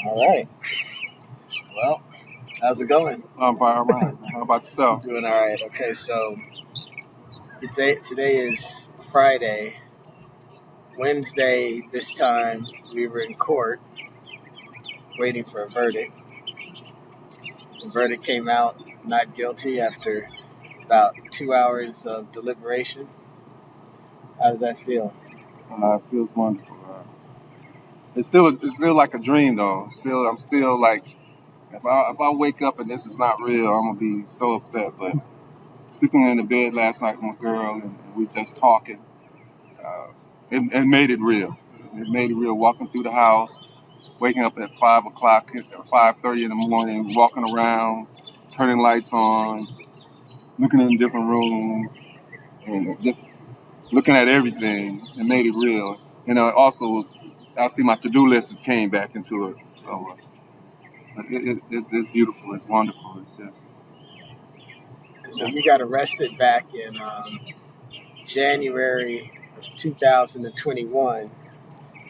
All right. Well, how's it going? I'm fine. All right. How about yourself? Doing all right. Okay, so today is Friday. Wednesday, this time, we were in court waiting for a verdict. The verdict came out not guilty after about 2 hours of deliberation. How does that feel? It feels wonderful. It's still like a dream though. I'm still like, if I wake up and this is not real, I'm gonna be so upset. But sleeping in the bed last night with my girl and we just talking, it made it real. It made it real. Walking through the house, waking up at 5 o'clock, or 5:30 in the morning, walking around, turning lights on, looking in different rooms, and just looking at everything. It made it real. Also, I see my to-do list has came back into it. So it's beautiful. It's wonderful. It's just. So you got arrested back in January of 2021,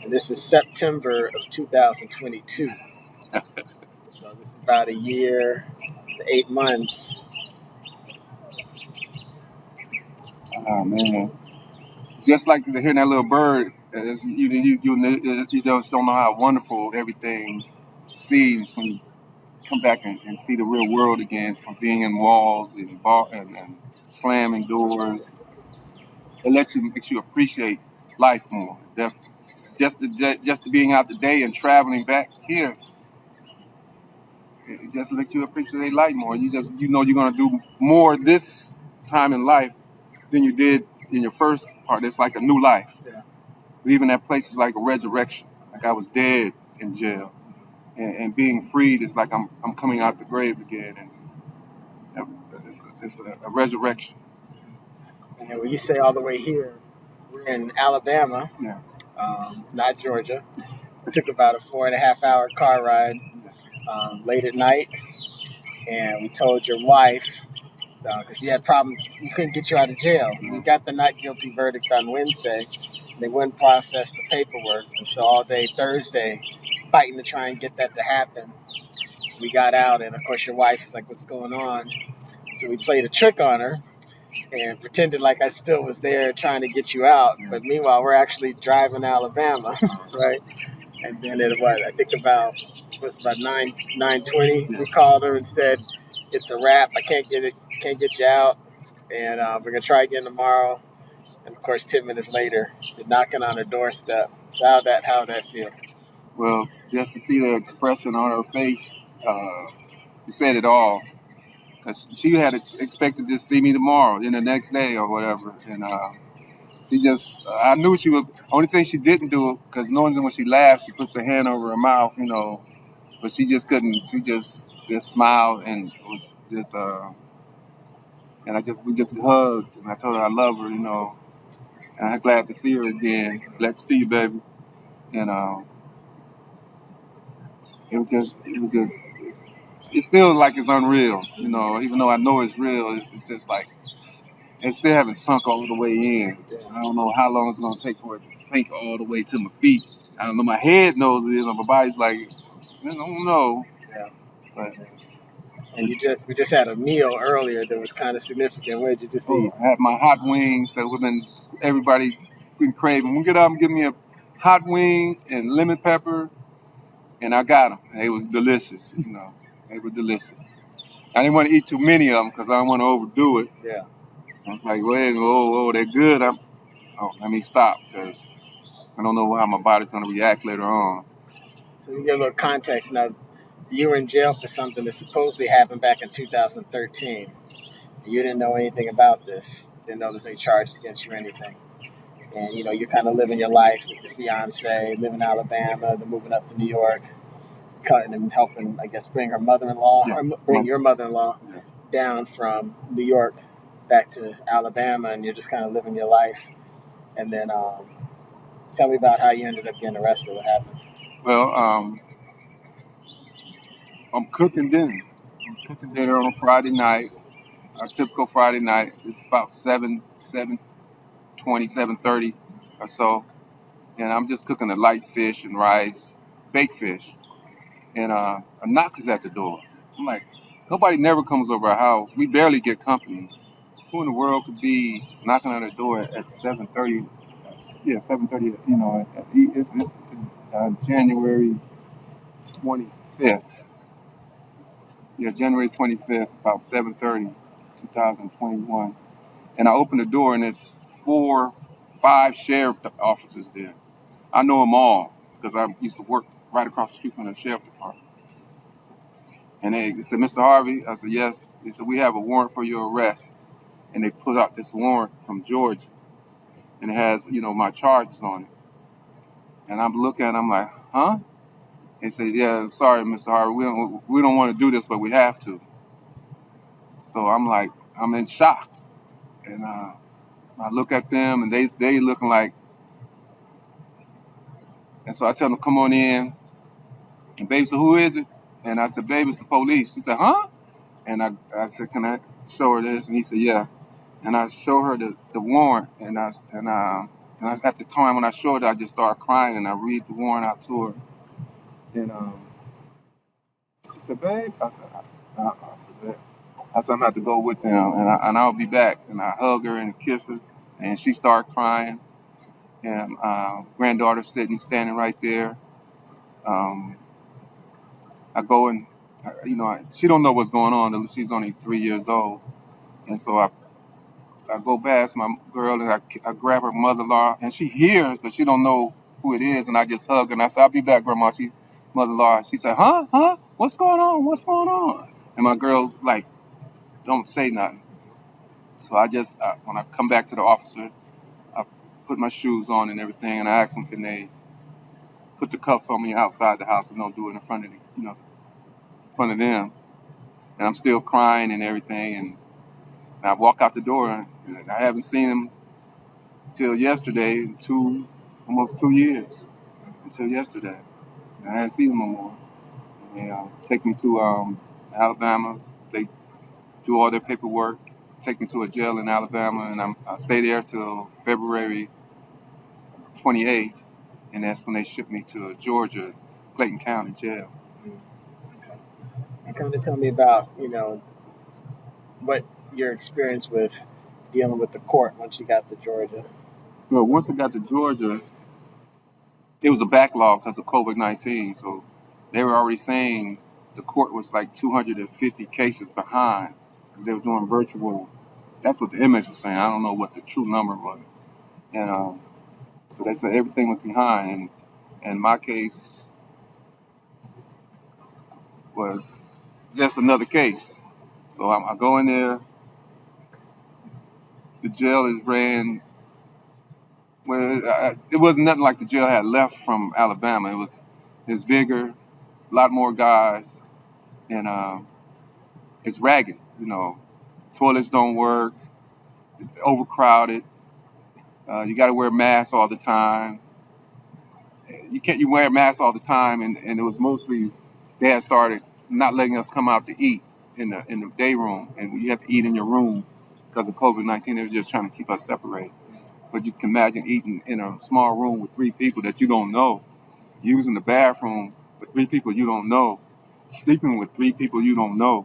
and this is September of 2022. So this is about a year, 8 months. Oh man! Just like hearing that little bird, you just don't know how wonderful everything seems when you come back and see the real world again, from being in walls and slamming doors. Makes you appreciate life more. Definitely. Just being out today and traveling back here, it just lets you appreciate life more. You know you're gonna do more this time in life than you did in your first part. It's like a new life. Yeah. Leaving that place is like a resurrection. Like I was dead in jail, and being freed is like I'm coming out the grave again, and it's a resurrection. And when you say all the way here, we're in Alabama, Yeah. not Georgia. It took about a 4.5 hour car ride late at night, and we told your wife because you had problems, we couldn't get you out of jail. We got the not guilty verdict on Wednesday. They wouldn't process the paperwork, and so all day Thursday, fighting to try and get that to happen. We got out, and of course your wife is like, "What's going on?" So we played a trick on her and pretended like I still was there trying to get you out. But meanwhile, we're actually driving to Alabama, right? And then I think about 9:20. We called her and said, "It's a wrap. I can't get you out, and we're gonna try again tomorrow." And of course, 10 minutes later, you're knocking on her doorstep. So how'd that feel? Well, just to see the expression on her face, you said it all. Because she had expected to see me tomorrow, the next day or whatever. And I knew she would. Only thing she didn't do, because knowing when she laughs, she puts her hand over her mouth, But she just couldn't. She just smiled and was just. We just hugged, and I told her I love her, And I'm glad to see her again. Glad to see you, baby. And it was just. It's still like it's unreal, Even though I know it's real, it's just like it still haven't sunk all the way in. I don't know how long it's gonna take for it to sink all the way to my feet. I don't know. My head knows it is, and my body's like, I don't know. Yeah. But And we just had a meal earlier that was kind of significant. What did you just eat? I had my hot wings that everybody's been craving. When we get out and give me a hot wings and lemon pepper, and I got them. They was delicious, They were delicious. I didn't want to eat too many of them because I don't want to overdo it. Yeah. I was like, whoa, they're good. Let me stop because I don't know how my body's going to react later on. So you get a little context. Now, you were in jail for something that supposedly happened back in 2013. You didn't know anything about this. Didn't know there's any charges against you or anything. And, you're kind of living your life with your fiance, living in Alabama, then moving up to New York, cutting and helping, I guess, bring her mother-in-law, Yes. or bring your mother-in-law down from New York back to Alabama, and you're just kind of living your life. And then tell me about how you ended up getting arrested. What happened? Well, I'm cooking dinner. On a Friday night, a typical Friday night. It's about 7:30 or so. And I'm just cooking a light fish and rice, baked fish. and a knock is at the door. I'm like, nobody never comes over our house. We barely get company. Who in the world could be knocking on the door at 7:30? Yeah, 7:30. It's January 25th. Yeah, January 25th, about 7:30, 2021. And I open the door, and there's 5 sheriff officers there. I know them all because I used to work right across the street from the sheriff department. And they said, "Mr. Harvey," I said, "Yes." They said, "We have a warrant for your arrest." And they put out this warrant from Georgia, and it has, my charges on it. And I'm looking at it, I'm like, "Huh?" They said, "Yeah, sorry, Mr. Harvey, we don't want to do this, but we have to." So I'm in shock. And I look at them, and they looking like, and so I tell them, "Come on in." And baby said, "Who is it?" And I said, "Baby, it's the police." She said, "Huh?" And I said, "Can I show her this?" And he said, "Yeah." And I show her the warrant, and at the time when I showed her, I just started crying, and I read the warrant out to her. And she said, "Babe," I said, I'm gonna have to go with them, and I'll be back. And I hug her and kiss her, and she started crying. And granddaughter standing right there. I go and, she don't know what's going on. She's only 3 years old, and so I go past my girl, and I grab her mother-in-law, and she hears, but she don't know who it is, and I just hug her, and I said, "I'll be back, Grandma." Mother-in-law, she said, "Huh? What's going on? What's going on?" And my girl, don't say nothing. So I just, when I come back to the officer, I put my shoes on and everything, and I asked them, can they put the cuffs on me outside the house and don't do it in front of in front of them. And I'm still crying and everything, and I walk out the door, and I haven't seen him till yesterday, almost 2 years, until yesterday. I hadn't seen him no more. They take me to Alabama. They do all their paperwork, take me to a jail in Alabama, and I stay there till February 28th, and that's when they ship me to Georgia, Clayton County jail. Okay. And come to tell me about, what your experience with dealing with the court once you got to Georgia. Well, once I got to Georgia, it was a backlog because of COVID-19. So they were already saying the court was like 250 cases behind because they were doing virtual. That's what the image was saying. I don't know what the true number was. And so they said everything was behind. And my case was just another case. So I go in there. The jail is ran. Well, it wasn't nothing like the jail had left from Alabama. It's bigger, a lot more guys, and it's ragged. Toilets don't work, overcrowded. You got to wear masks all the time. You wear masks all the time, and it was mostly they had started not letting us come out to eat in the day room, and you have to eat in your room because of COVID-19. They were just trying to keep us separated. But you can imagine eating in a small room with 3 people that you don't know, using the bathroom with 3 people you don't know, sleeping with 3 people you don't know.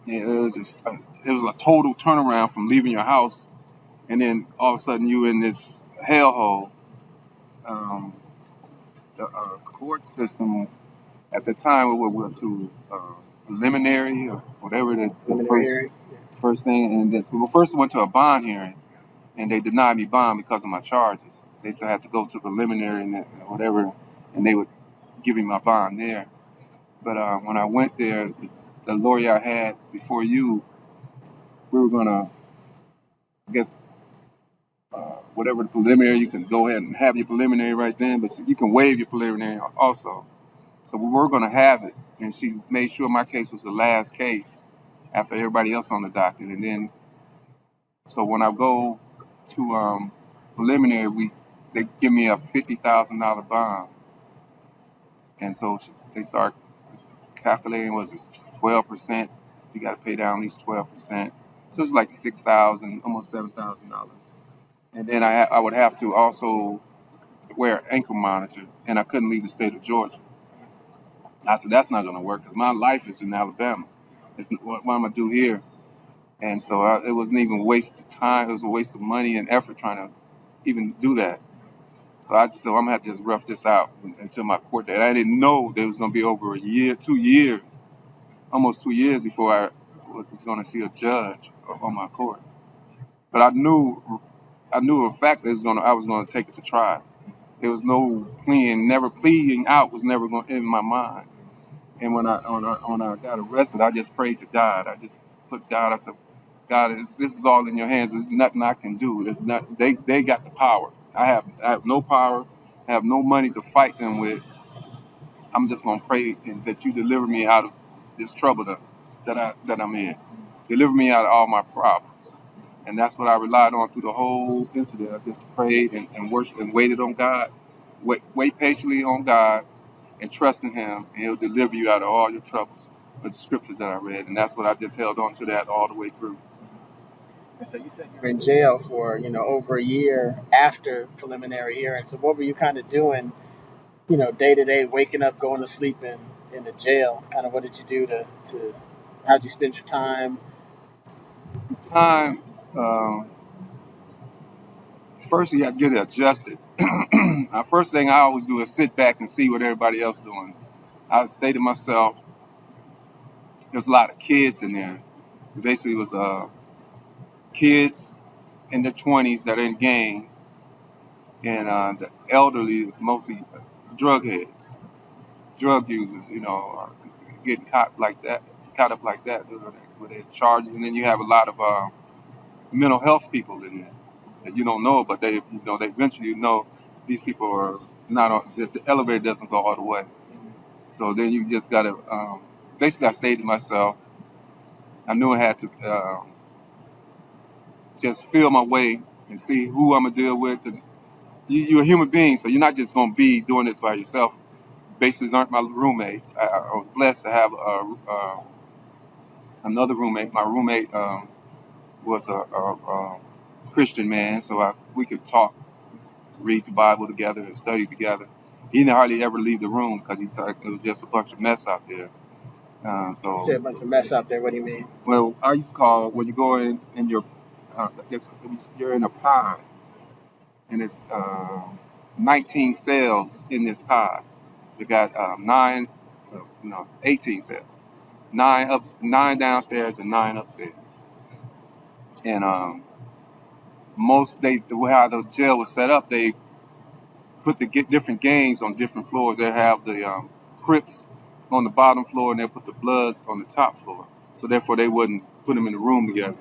It was a total turnaround from leaving your house, and then all of a sudden you in this hellhole. The court system at the time we went to preliminary or whatever the first thing, and then first I went to a bond hearing. And they denied me bond because of my charges. They said I had to go to preliminary and whatever, and they would give me my bond there. But when I went there, the lawyer I had before you, we were gonna, I guess, whatever the preliminary, you can go ahead and have your preliminary right then, but you can waive your preliminary also. So we were gonna have it, and she made sure my case was the last case after everybody else on the docket. And then, so when I go to preliminary, they give me a $50,000 bond, and so they start calculating, was it 12%? You got to pay down at least 12%, so it's like $6,000, almost $7,000. And then I would have to also wear an ankle monitor, and I couldn't leave the state of Georgia. I said, that's not going to work because my life is in Alabama. What am I going to do here? And so it wasn't even a waste of time. It was a waste of money and effort trying to even do that. So I just said, I'm going to have to just rough this out until my court date. I didn't know there was going to be over a year, 2 years, almost 2 years before I was going to see a judge on my court. But I knew a fact that I was going to take it to trial. There was no never pleading out was never going in my mind. And when I got arrested, I just prayed to God. I just put God. I said, God, this is all in your hands. There's nothing I can do. There's not. They got the power. I have no power. I have no money to fight them with. I'm just gonna pray that you deliver me out of this trouble that I'm in. Deliver me out of all my problems. And that's what I relied on through the whole incident. I just prayed and worshiped and waited on God. Wait patiently on God and trust in Him, and He'll deliver you out of all your troubles with the scriptures that I read. And that's what I just held on to that all the way through. And so you said you were in jail for, over a year after preliminary hearing. So what were you kind of doing, day to day, waking up, going to sleep in the jail? Kind of what did you do how'd you spend your time? First you have to get it adjusted. First thing I always do is sit back and see what everybody else is doing. I stay to myself. There's a lot of kids in there. It basically was kids in their 20s that are in gang, and the elderly is mostly drug heads, drug users, are getting caught up like that with their charges. And then you have a lot of mental health people in there that you don't know, but they eventually these people are not on, the elevator doesn't go all the way. So then you just got to, basically I stayed to myself. I knew I had to just feel my way and see who I'm going to deal with, because you're a human being, so you're not just going to be doing this by yourself. Basically, aren't my roommates. I was blessed to have another roommate. My roommate was a Christian man, so we could talk, read the Bible together, and study together. He didn't hardly ever leave the room because he said it was just a bunch of mess out there. You said a bunch of mess out there. What do you mean? Well, I used to call when you go in your, you're in a pod, and it's 19 cells in this pod. They got 18 cells, 9 downstairs and 9 upstairs. And how the jail was set up, they put the different gangs on different floors. They have the Crips on the bottom floor, and they put the Bloods on the top floor. So therefore, they wouldn't put them in the room together.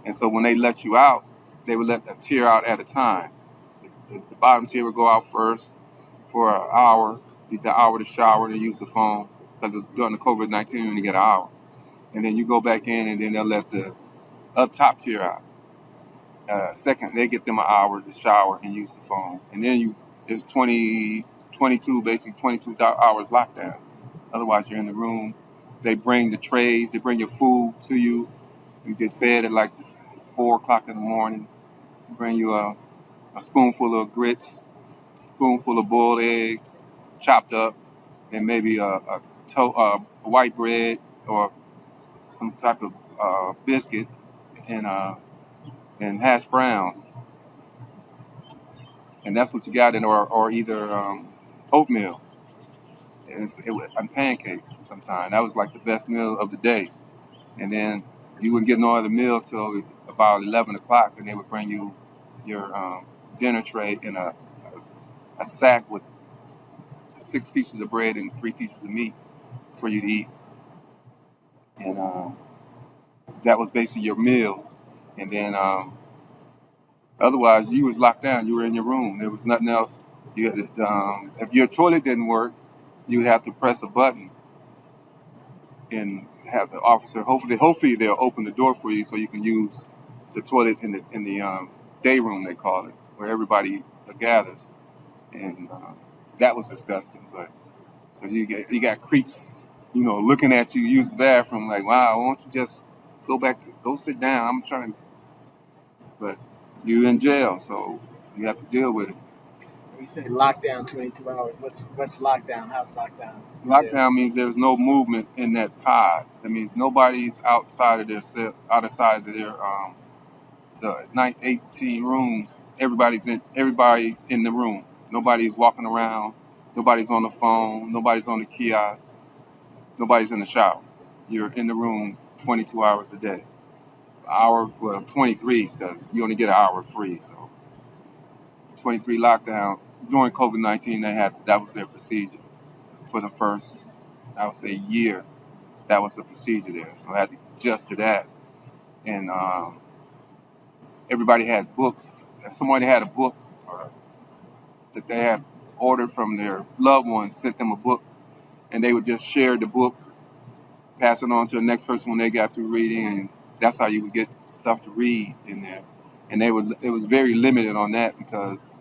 And so when they let you out, they would let a tier out at a time. The bottom tier would go out first for an hour. Use the hour to shower and use the phone, because it's during the COVID-19 when you get an hour. And then you go back in, and then they'll let the up top tier out. Second, they get them an hour to shower and use the phone. And then it's 22 hours lockdown. Otherwise, you're in the room. They bring the trays. They bring your food to you. You get fed at like 4 o'clock in the morning. They bring you a spoonful of grits, a spoonful of boiled eggs, chopped up, and maybe a white bread or some type of biscuit and hash browns. And that's what you got in, or either oatmeal and pancakes sometimes. That was like the best meal of the day. And then you wouldn't get no other meal till about 11 o'clock, and they would bring you your dinner tray in a sack with 6 pieces of bread and 3 pieces of meat for you to eat. And that was basically your meals. And then otherwise, you was locked down. You were in your room. There was nothing else. You had to, if your toilet didn't work, you would have to press a button and have the officer. Hopefully they'll open the door for you so you can use the toilet in the day room, they call it, where everybody gathers. And that was disgusting, but because you got creeps, looking at you use the bathroom like, wow, why don't you just go sit down? I'm trying, but you're in jail, so you have to deal with it. We say lockdown 22 hours. What's lockdown? How's lockdown? Lockdown means there's no movement in that pod. That means nobody's outside of their the 18 rooms. Everybody in the room. Nobody's walking around. Nobody's on the phone. Nobody's on the kiosk. Nobody's in the shower. You're in the room 22 hours a day. 23 because you only get an hour free. So 23 lockdown during COVID-19. That was their procedure for the first, I would say, year. That was the procedure there. So I had to adjust to that. And everybody had books. If somebody had a book that they had ordered from their loved ones, sent them a book, and they would just share the book, pass it on to the next person when they got through reading, and that's how you would get stuff to read in there. And it was very limited on that because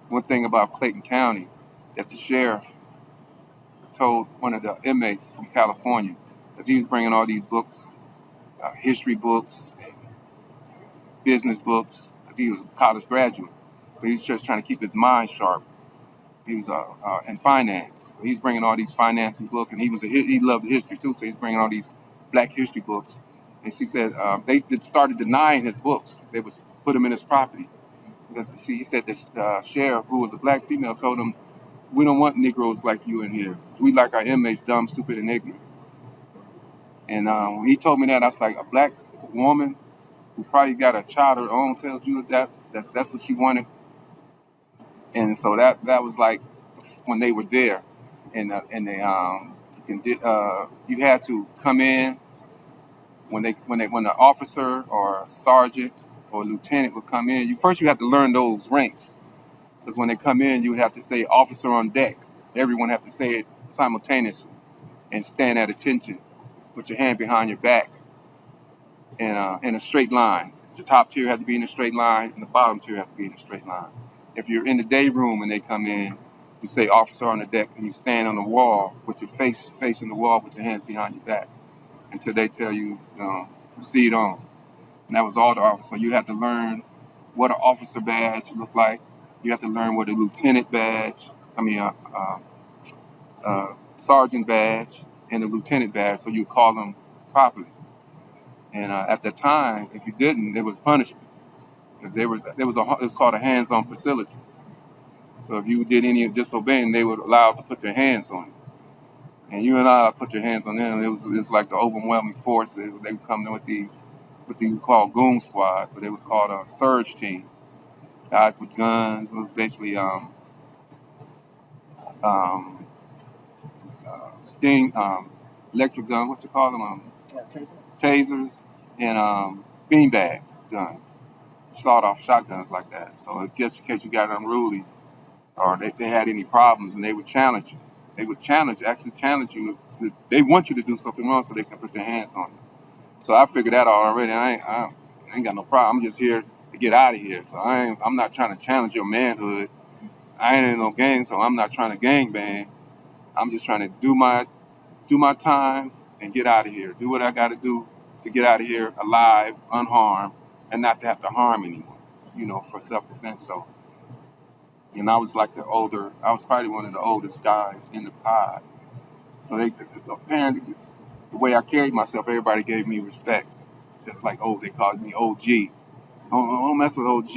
one thing about Clayton County that the sheriff told one of the inmates from California, because he was bringing all these books, history books, business books, because he was a college graduate. So he was just trying to keep his mind sharp. He was in finance. So he's bringing all these finances books, and he loved history too. So he's bringing all these Black history books. And she said they started denying his books. They would put them in his property because he said the sheriff, who was a Black female, told him, "We don't want Negroes like you in here. We like our inmates dumb, stupid, and ignorant." And when he told me that, I was like, a Black woman who probably got a child of her own tells you that's what she wanted. And so that was like when they were there, and they you had to come in when the officer or sergeant or lieutenant would come in. You had to learn those ranks, because when they come in, you have to say officer on deck. Everyone have to say it simultaneously and stand at attention with your hand behind your back and in a straight line. The top tier had to be in a straight line, and the bottom tier had to be in a straight line. If you're in the day room and they come in, you say officer on the deck, and you stand on the wall with your face facing the wall with your hands behind your back until they tell you, proceed on. And that was all the officer. You have to learn what an officer badge looked like. You have to learn what a lieutenant badge, sergeant badge and a lieutenant badge, so you call them properly. And at that time, if you didn't, there was punishment. Because it was called a hands-on facilities. So if you did any disobeying, they would allow to put their hands on you. And you and I put your hands on them. It was like the overwhelming force. They would come in with these, what they would call goon squad, but it was called a surge team. Guys with guns. It was basically electric gun. What you call them? Tasers and beanbags guns. Sawed-off shotguns like that. So just in case you got unruly or they had any problems, and they would challenge you. They would challenge you. They want you to do something wrong so they can put their hands on you. So I figured that out already. I ain't got no problem. I'm just here to get out of here. So I'm not trying to challenge your manhood. I ain't in no gang, so I'm not trying to gang bang. I'm just trying to do my time and get out of here. Do what I got to do to get out of here alive, unharmed, and not to have to harm anyone, for self-defense. So, and I was probably one of the oldest guys in the pod. So apparently, the way I carried myself, everybody gave me respect. Just like, they called me OG. Don't mess with OG.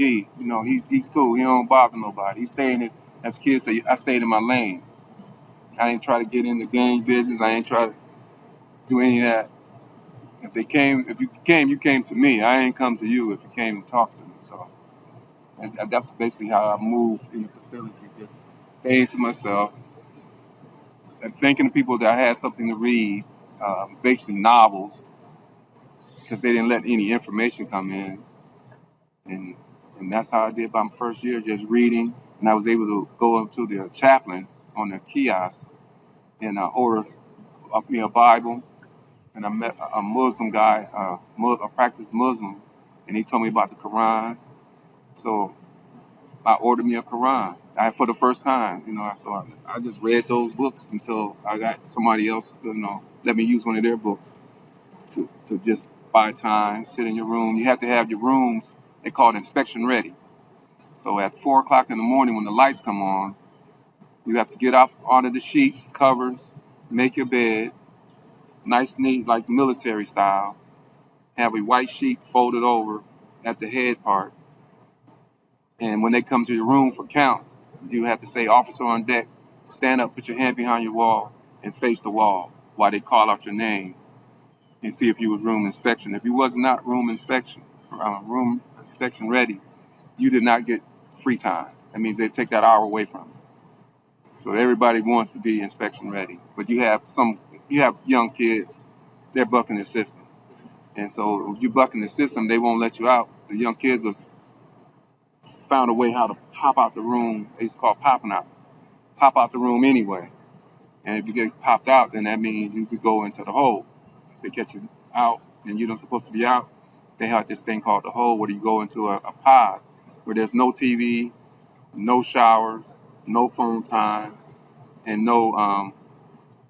He's cool. He don't bother nobody. As kids say, I stayed in my lane. I ain't try to get into gang business. I ain't try to do any of that. If you came, you came to me. I ain't come to you if you came and talked to me. So and that's basically how I moved in the facility. Just staying to myself and thinking of people that I had something to read, basically novels, because they didn't let any information come in. And that's how I did my first year, just reading. And I was able to go up to the chaplain on the kiosk and order me a Bible. And I met a Muslim guy, a practiced Muslim, and he told me about the Quran. So I ordered me a Quran for the first time, So I just read those books until I got somebody else, let me use one of their books to just buy time, sit in your room. You have to have your rooms, they call it inspection ready. So at 4 o'clock in the morning when the lights come on, you have to get off onto the sheets, covers, make your bed, nice, neat, like military style. Have a white sheet folded over at the head part. And when they come to your room for count, you have to say, officer on deck, stand up, put your hand behind your wall, and face the wall while they call out your name and see if you was room inspection. If you was not room inspection ready, you did not get free time. That means they take that hour away from you. So everybody wants to be inspection ready. But you have young kids, they're bucking the system. And so if you bucking the system, they won't let you out. The young kids have found a way how to pop out the room. It's called popping out. Pop out the room anyway. And if you get popped out, then that means you could go into the hole. If they catch you out and you're not supposed to be out, they have this thing called the hole where you go into a pod where there's no TV, no showers, no phone time, and no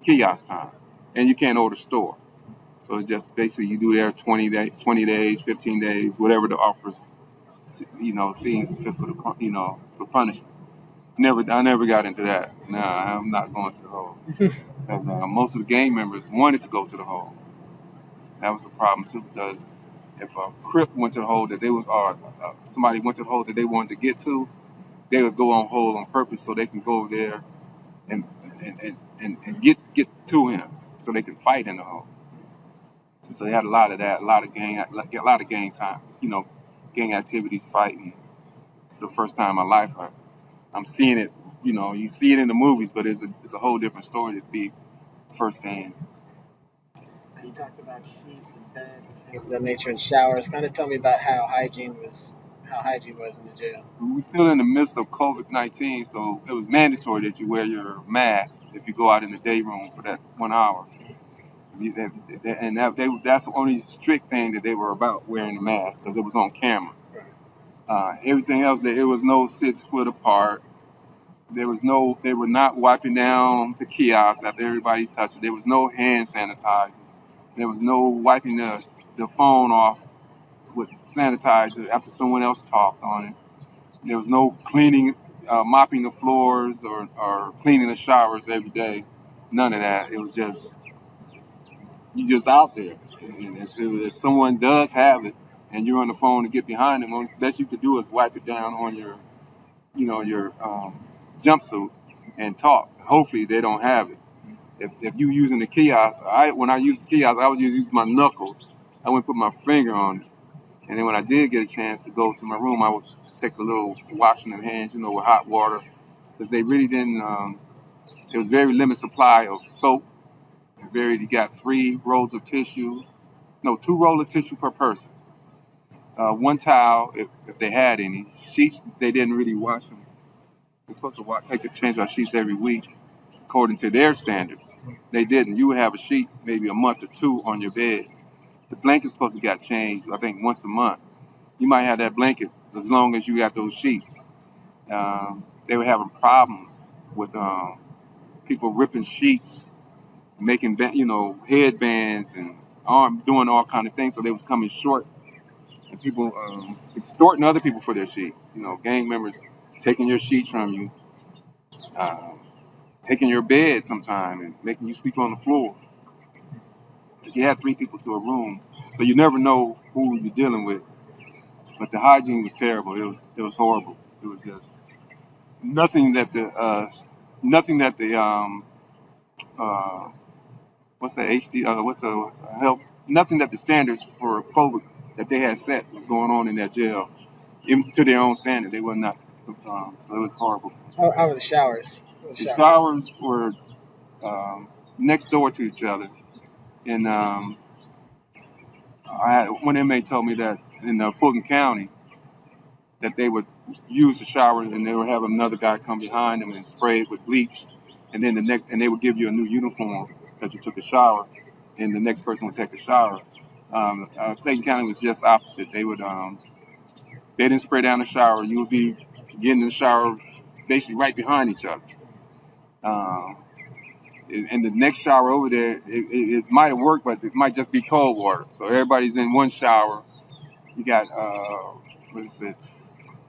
kiosk time. And you can't order store. So it's just basically you do there 20 days, 15 days, whatever the offers, seems fit for for punishment. I never got into that. Nah, I'm not going to the hole. Because most of the gang members wanted to go to the hole. That was the problem too, because if a Crip went to the hole somebody went to the hole that they wanted to get to, they would go on hole on purpose so they can go over there and get to him, so they can fight in the hole. So they had a lot of that, a lot of gang time, gang activities, fighting. For the first time in my life, I'm seeing it. You see it in the movies, but it's a whole different story to be firsthand. You talked about sheets and beds and things of that nature and showers. Kind of tell me about how hygiene was in the jail. We're still in the midst of COVID-19, so it was mandatory that you wear your mask if you go out in the day room for that 1 hour. And that's the only strict thing that they were about, wearing the mask, because it was on camera. Everything else, it was no 6 foot apart. They were not wiping down the kiosks after everybody's touched it. There was no hand sanitizer. There was no wiping the phone off with sanitizer after someone else talked on it. There was no cleaning, mopping the floors or cleaning the showers every day. None of that. It was just, you're just out there. And if someone does have it and you're on the phone to get behind them, the best you could do is wipe it down on your jumpsuit and talk. Hopefully they don't have it. If you using the kiosk, when I used the kiosk, I was just using my knuckle. I wouldn't put my finger on it. And then when I did get a chance to go to my room, I would take a little washing of hands, with hot water, because they really didn't. There was very limited supply of soap. You got 3 rolls of tissue. No, 2 rolls of tissue per person. 1 towel, if they had any. Sheets, they didn't really wash them. They're supposed to change our sheets every week, according to their standards. They didn't. You would have a sheet maybe a month or 2 on your bed. The blanket's supposed to get changed, I think, once a month. You might have that blanket as long as you got those sheets. They were having problems with people ripping sheets, making headbands and doing all kind of things. So they was coming short, and people extorting other people for their sheets. Gang members taking your sheets from you, taking your bed sometime and making you sleep on the floor. Because you had 3 people to a room, so you never know who you're dealing with. But the hygiene was terrible. It was horrible. It was just nothing that the health, nothing that the standards for COVID that they had set was going on in that jail, even to their own standard. They were not. So it was horrible. How were the showers? The showers were next door to each other. And one inmate told me that in Fulton County, that they would use the shower and they would have another guy come behind them and spray it with bleach, and then they would give you a new uniform because you took a shower, and the next person would take a shower. Clayton County was just opposite. They didn't spray down the shower. You would be getting in the shower basically right behind each other. And the next shower over there, it might have worked, but it might just be cold water. So everybody's in one shower. You got,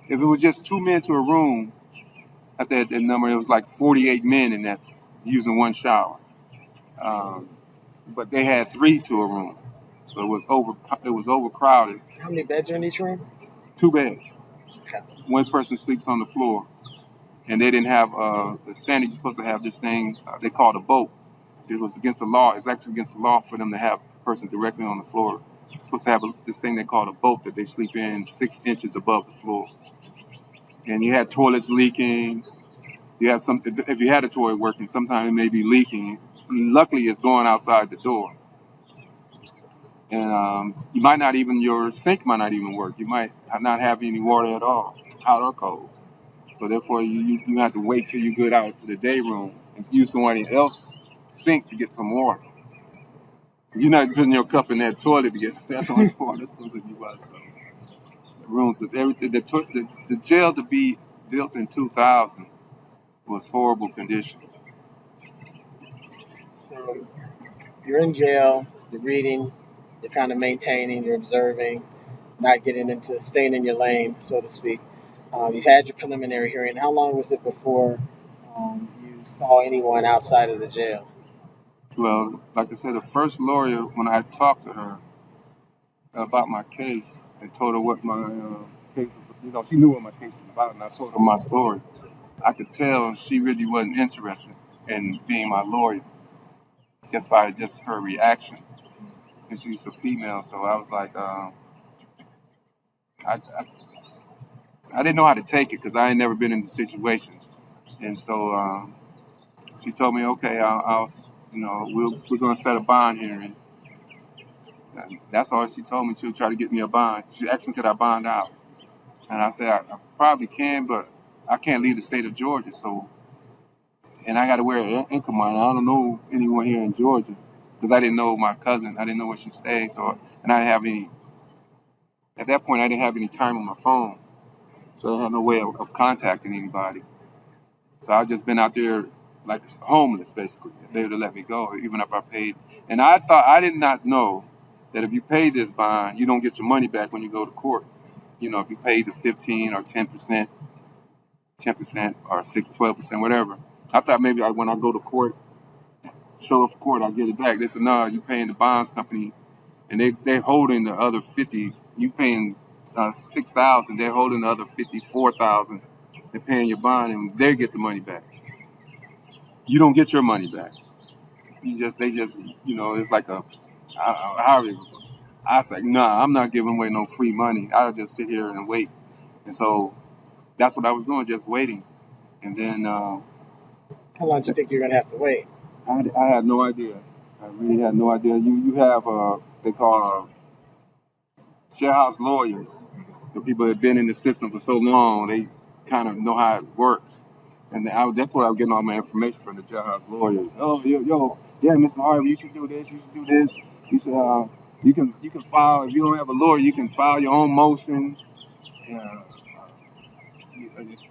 If it was just 2 men to a room, at that number, it was like 48 men in that using one shower. But they had 3 to a room, so it was overcrowded. How many beds are in each room? 2 beds. Okay. One person sleeps on the floor, and they didn't have the standard. You're supposed to have this thing they called a boat. It was against the law. It's actually against the law for them to have a person directly on the floor. They're supposed to have this thing they called a boat that they sleep in 6 inches above the floor. And you had toilets leaking. You have if you had a toilet working, sometimes it may be leaking. Luckily, it's going outside the door. And your sink might not even work. You might not have any water at all, hot or cold. So therefore, you have to wait till you get out to the day room and use somebody else's sink to get some water. You're not putting your cup in that toilet to get that's on water. That's supposed to be what. So the rooms, everything, the jail to be built in 2000 was horrible condition. So you're in jail. You're reading. You're kind of maintaining. You're observing. Not staying in your lane, so to speak. You've had your preliminary hearing. How long was it before you saw anyone outside of the jail? Well, like I said, the first lawyer, when I talked to her about my case and told her what my case was, she knew what my case was about, and I told her my story. I could tell she really wasn't interested in being my lawyer just by her reaction. And she's a female, so I was like, I didn't know how to take it because I ain't never been in the situation. And so she told me, okay, we're going to set a bond hearing. And that's all she told me. She would try to get me a bond. She asked me, could I bond out? And I said, I probably can, but I can't leave the state of Georgia. And I got to wear an income monitor. I don't know anyone here in Georgia because I didn't know my cousin. I didn't know where she stayed. And I didn't have any, at that point, I didn't have any time on my phone. So I had no way of contacting anybody. So I've just been out there like homeless, basically, if they would have let me go, even if I paid. And I did not know that if you pay this bond, you don't get your money back when you go to court. If you pay the 15 or 10%, 10% or 12%, whatever. I thought maybe when I go to court, show up for court, I'll get it back. They said, no, you're paying the bonds company, and they're holding the other 50. You paying $6,000, they're holding the other $54,000. They're paying your bond, and they get the money back. You don't get your money back. It's like I was like, nah, I'm not giving away no free money. I'll just sit here and wait. And so that's what I was doing, just waiting. And then how long do you think you're gonna have to wait? I had no idea. I really had no idea. You have they call share house lawyers. The people that have been in the system for so long, they kind of know how it works. And that's where I was getting all my information from the jailhouse lawyers. Oh, yeah, Mr. Harvey, you should do this. You should do this. You should. You can file. If you don't have a lawyer, you can file your own motions.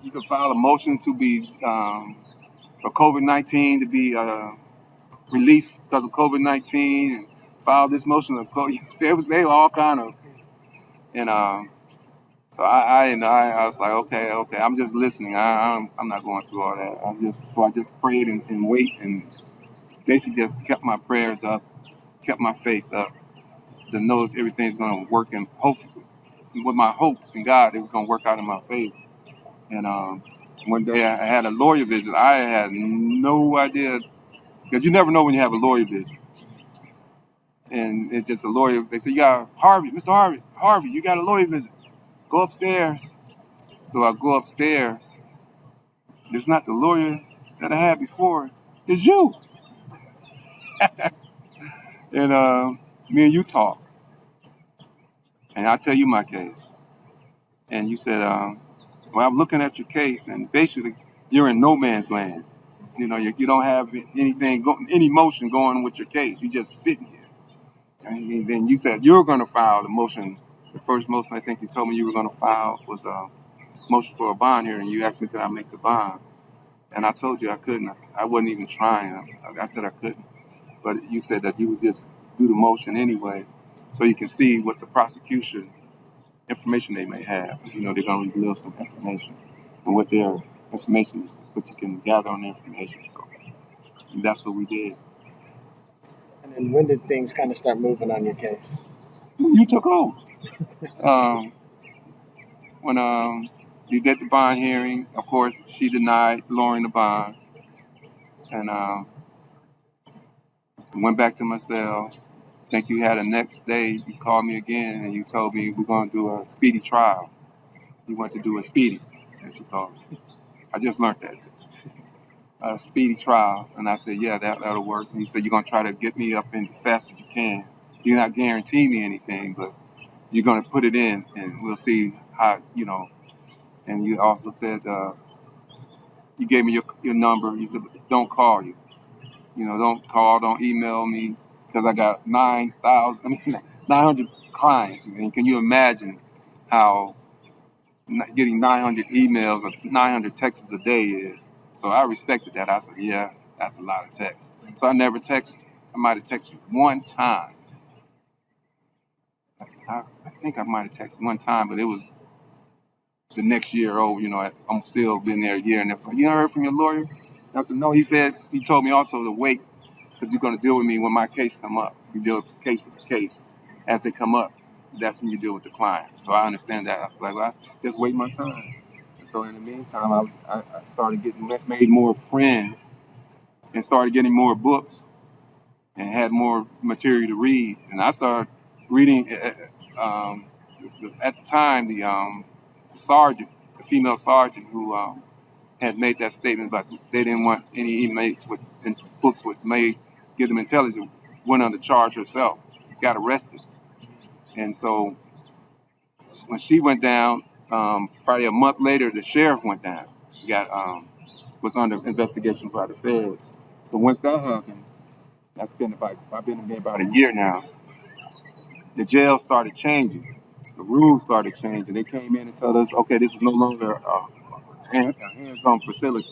You can file a motion to be for COVID-19 to be released because of COVID-19, and file this motion of they were all kind of, and so I was like, okay, I'm just listening. I'm not going through all that. I just prayed and wait, and basically just kept my prayers up, kept my faith up, to know everything's going to work, and hopefully, with my hope in God, it was going to work out in my favor. And one day I had a lawyer visit. I had no idea, because you never know when you have a lawyer visit. And it's just a lawyer. They say, Mr. Harvey, you got a lawyer visit. Go upstairs. So I go upstairs. There's not the lawyer that I had before. It's you. And me and you talk. And I tell you my case. And you said, well, I'm looking at your case, and basically you're in no man's land. You don't have any motion going with your case. You're just sitting here. And then you said you were going to file the motion. The first motion I think you told me you were going to file was a motion for a bond hearing. You asked me could I make the bond. And I told you I couldn't. I wasn't even trying. I said I couldn't. But you said that you would just do the motion anyway so you can see what the prosecution information they may have. You know, they're going to reveal some information and what their information, what you can gather on the information. So that's what we did. And then when did things kind of start moving on your case? You took over. When you did the bond hearing, of course, she denied lowering the bond, and went back to my cell. I think you had the next day, you called me again, and you told me we're going to do a speedy trial. You want to do a speedy, as you called it. I just learned that. A speedy trial. And I said, yeah, that'll work. And he said, you're going to try to get me up in as fast as you can. You're not guaranteeing me anything, but you're going to put it in, and we'll see how, you know. And you also said, you gave me your number. You said, don't call you. You know, don't call, don't email me, because I got 900 clients. I mean, can you imagine how getting 900 emails or 900 texts a day is? So I respected that. I said, yeah, that's a lot of texts. So I never texted. I might have texted one time. I think I might have texted one time, but it was the next year. Oh, you know, I'm still been there a year, and they're like, you never heard from your lawyer? And I said, no. He told me also to wait, because you're going to deal with me when my case come up. You deal with the case as they come up. That's when you deal with the client. So I understand that. I was like, well, I just wait my time. So in the meantime, I started made more friends, and started getting more books, and had more material to read. And I started reading. At the time, the sergeant, the female sergeant who had made that statement about they didn't want any inmates with books which may give them intelligence, went under charge herself, got arrested. And so when she went down, probably a month later, the sheriff went down. Was under investigation by the feds. So once that happened, I've been in there about a year now. The jail started changing. The rules started changing. They came in and told us, okay, this is no longer a hands-on facility,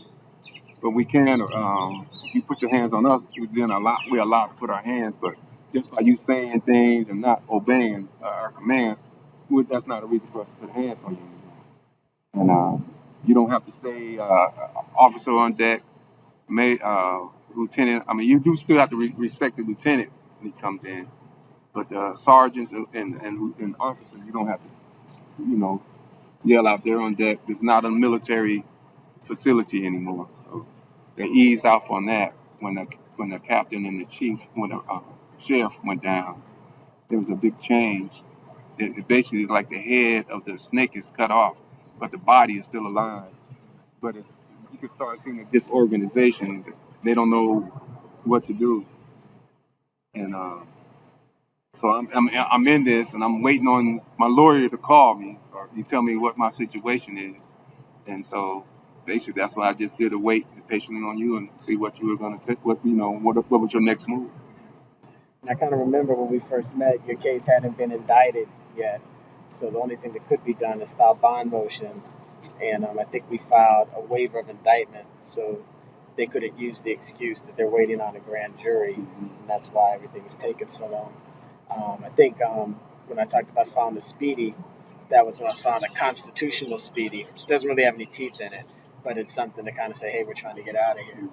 but we can. If you put your hands on us, we're allowed to put our hands. But just by you saying things and not obeying our commands, that's not a reason for us to put hands on you. And you don't have to say officer on deck, lieutenant. I mean, you do still have to respect the lieutenant when he comes in. But sergeants and officers, you don't have to, you know, yell out there on deck. It's not a military facility anymore. So they eased off on that when the captain and the chief, when the sheriff went down. There was a big change. It basically is like the head of the snake is cut off, but the body is still alive. But you can start seeing a disorganization. They don't know what to do, and so I'm in this, and I'm waiting on my lawyer to call me or you tell me what my situation is. And so basically that's why I just did to wait patiently on you and see what you were going to take. What was your next move? And I kind of remember when we first met, your case hadn't been indicted yet, so the only thing that could be done is file bond motions. And I think we filed a waiver of indictment, so they couldn't use the excuse that they're waiting on a grand jury, and that's why everything is taking so long. I think when I talked about filing a speedy, that was when I was filing a constitutional speedy, which doesn't really have any teeth in it, but it's something to kind of say, hey, we're trying to get out of here.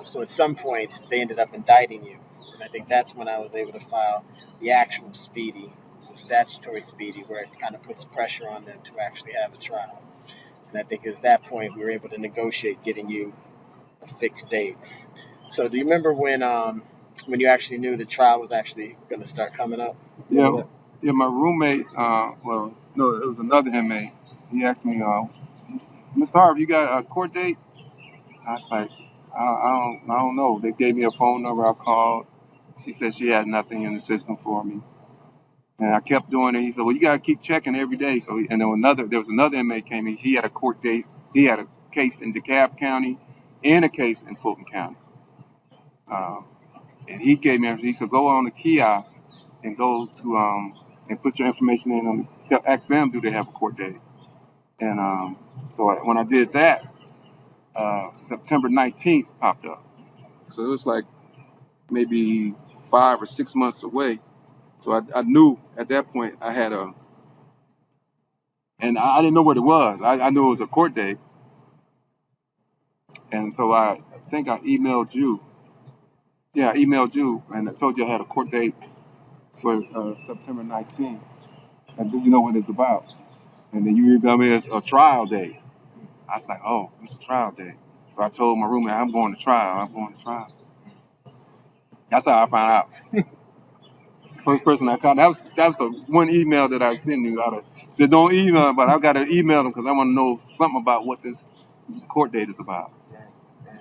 So at some point, they ended up indicting you. And I think that's when I was able to file the actual speedy. It's a statutory speedy where it kind of puts pressure on them to actually have a trial. And I think at that point, we were able to negotiate getting you a fixed date. So do you remember when you actually knew the trial was actually going to start coming up? Yeah, my roommate, well, no, it was another inmate. He asked me, Mr. Harvey, you got a court date? I was like, I don't know. They gave me a phone number. I called. She said she had nothing in the system for me. And I kept doing it. He said, well, you got to keep checking every day. So, and there was another inmate came in. He had a court date. He had a case in DeKalb County and a case in Fulton County. And he gave me, he said, go on the kiosk and go to, and put your information in. Ask them, do they have a court date? And so when I did that, September 19th popped up. So it was like maybe 5 or 6 months away. So I knew at that point I had And I didn't know what it was. I knew it was a court date. And so I think I emailed you. Yeah, I emailed you and I told you I had a court date for September 19th. And do you know what it's about? And then you emailed me as a trial date. I was like, oh, it's a trial date. So I told my roommate, I'm going to trial. I'm going to trial. That's how I found out. First person I called. That was the one email that I sent you. I said, don't email, but I got to email them because I want to know something about what this court date is about. Yeah, yeah.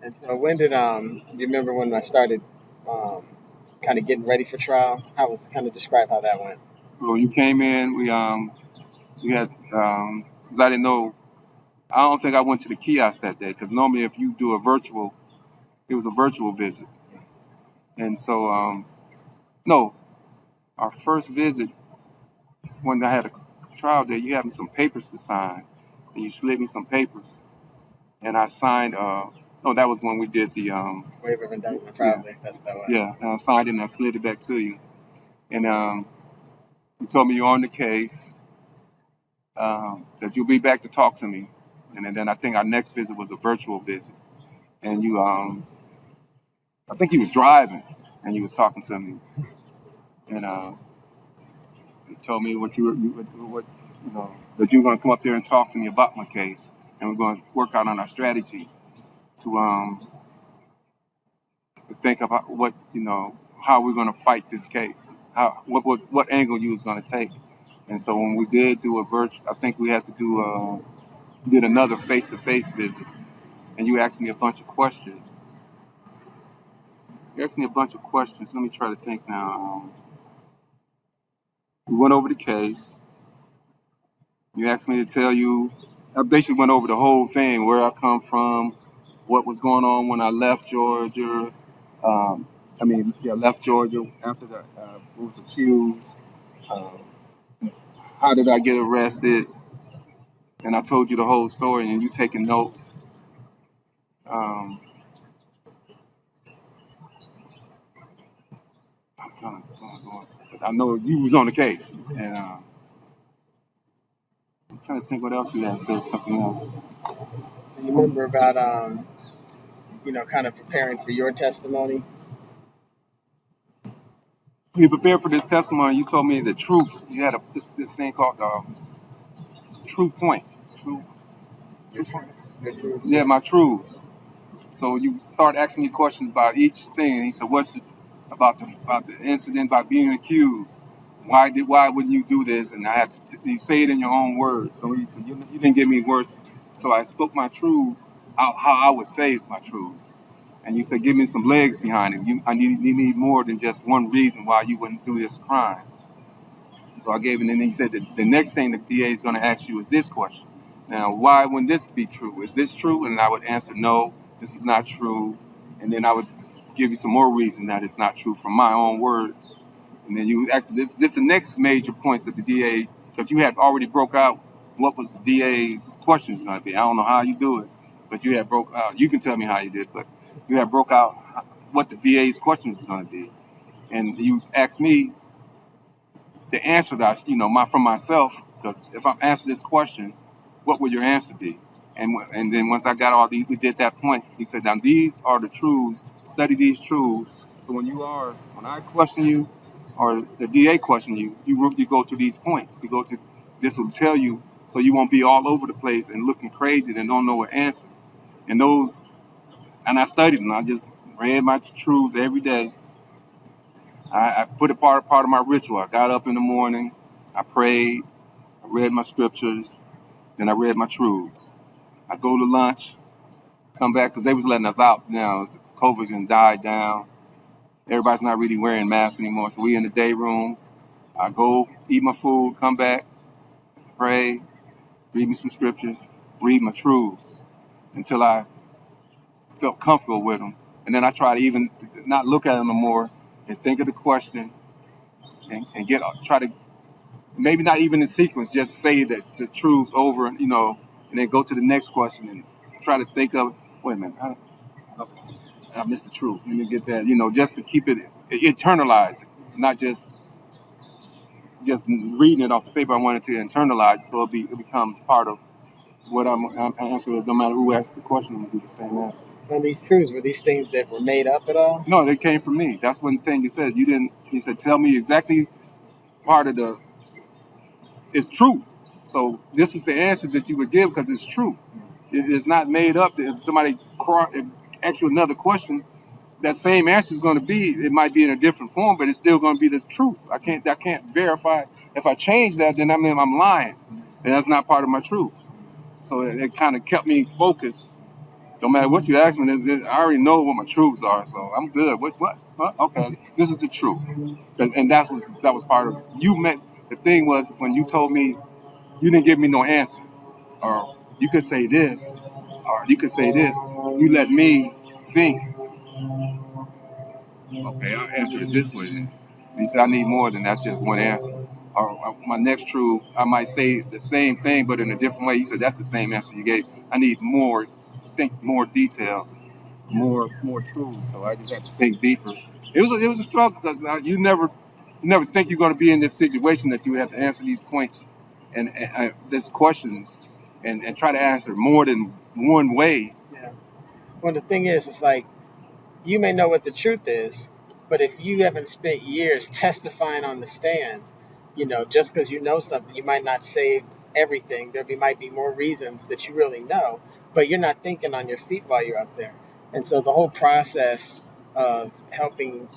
And so when did do you remember when I started kind of getting ready for trial? How was kind of describe how that went? Well, you came in. We had because I didn't know. I don't think I went to the kiosk that day because normally if you do it was a virtual visit. And so no, our first visit when I had a trial day, you had me some papers to sign, and you slid me some papers, and I signed. Oh, that was when we did the Waiver of indictment, probably. Yeah. That's what that was. Yeah, and I signed it and I slid it back to you, and you told me you're on the case, that you'll be back to talk to me, and then I think our next visit was a virtual visit, and you I think he was driving, and he was talking to me, and he told me what that you were going to come up there and talk to me about my case, and we're going to work out on our strategy to think about how we're going to fight this case, what angle you was going to take, and so when we did do a virtual, I think we had to did another face-to-face visit, and you asked me a bunch of questions. Let me try to think now. We went over the case. You asked me to tell you. I basically went over the whole thing, where I come from, what was going on when I left Georgia. Left Georgia after the was accused. How did I get arrested? And I told you the whole story, and you taking notes. I know you was on the case, and I'm trying to think what else you had said. Something else. You remember about kind of preparing for your testimony? You prepared for this testimony. You told me the truth. You had this thing called true points. True points. Yeah, my truths. So you start asking me questions about each thing. And he said, "What's about the incident about being accused? Why wouldn't you do this?" And I had to you say it in your own words. So you didn't give me words. So I spoke my truths out how I would say my truths. And you said, "Give me some legs behind it. You need more than just one reason why you wouldn't do this crime." So I gave it, and then he said that the next thing the DA is going to ask you is this question. Now, why wouldn't this be true? Is this true? And I would answer, no, this is not true. And then I would give you some more reason that it's not true from my own words. And then you actually, this is the next major points that the DA, because you had already broke out what was the DA's questions going to be. I don't know how you do it, but you had broke out. You can tell me how you did, but you had broke out what the DA's questions was going to be. And you asked me the answer that from myself, because if I'm answering this question, what would your answer be? And then once I got all these, we did that point. He said, now these are the truths. Study these truths. So when I question you, or the DA question you, you go to these points. You go to this will tell you, so you won't be all over the place and looking crazy and don't know what answer. And I studied them. I just read my truths every day. I put it part of my ritual. I got up in the morning, I prayed, I read my scriptures, then I read my truths. I go to lunch, come back, because they was letting us out now. COVID's gonna die down. Everybody's not really wearing masks anymore, so we in the day room. I go eat my food, come back, pray, read me some scriptures, read my truths until I felt comfortable with them. And then I try to even not look at them no more and think of the question and try to maybe not even in sequence, just say that the truths over, and then go to the next question and try to think of, wait a minute, I missed the truth. Let me get that, just to keep it, internalize it, not just just reading it off the paper. I wanted to internalize it, so it becomes part of what I'm answering. No matter who asks the question, I'm gonna do the same answer. And these truths, were these things that were made up at all? No, they came from me. That's one thing you said. You didn't. He said, "Tell me exactly part of the. It's truth. So this is the answer that you would give because it's true. It's not made up. If somebody asks you another question, that same answer is going to be. It might be in a different form, but it's still going to be the truth. I can't verify. If I change that, then I'm lying, and that's not part of my truth. So it kind of kept me focused. No matter what you ask me, I already know what my truths are, so I'm good. What? Okay, this is the truth, and that was part of you. The thing was when you told me you didn't give me no answer, or you could say this, or you could say this. You let me think. Okay, I'll answer it this way. Then. You said I need more than that's just one answer. Or my next truth, I might say the same thing, but in a different way. You said that's the same answer you gave. I need more. Think more detail, more truth. So I just had to think deeper. It was a struggle because you never think you're going to be in this situation that you would have to answer these points and these questions and try to answer more than one way. Yeah. Well, the thing is, it's like you may know what the truth is, but if you haven't spent years testifying on the stand, just because you know something, you might not say everything. Might be more reasons that you really know, but you're not thinking on your feet while you're up there. And so the whole process of helping,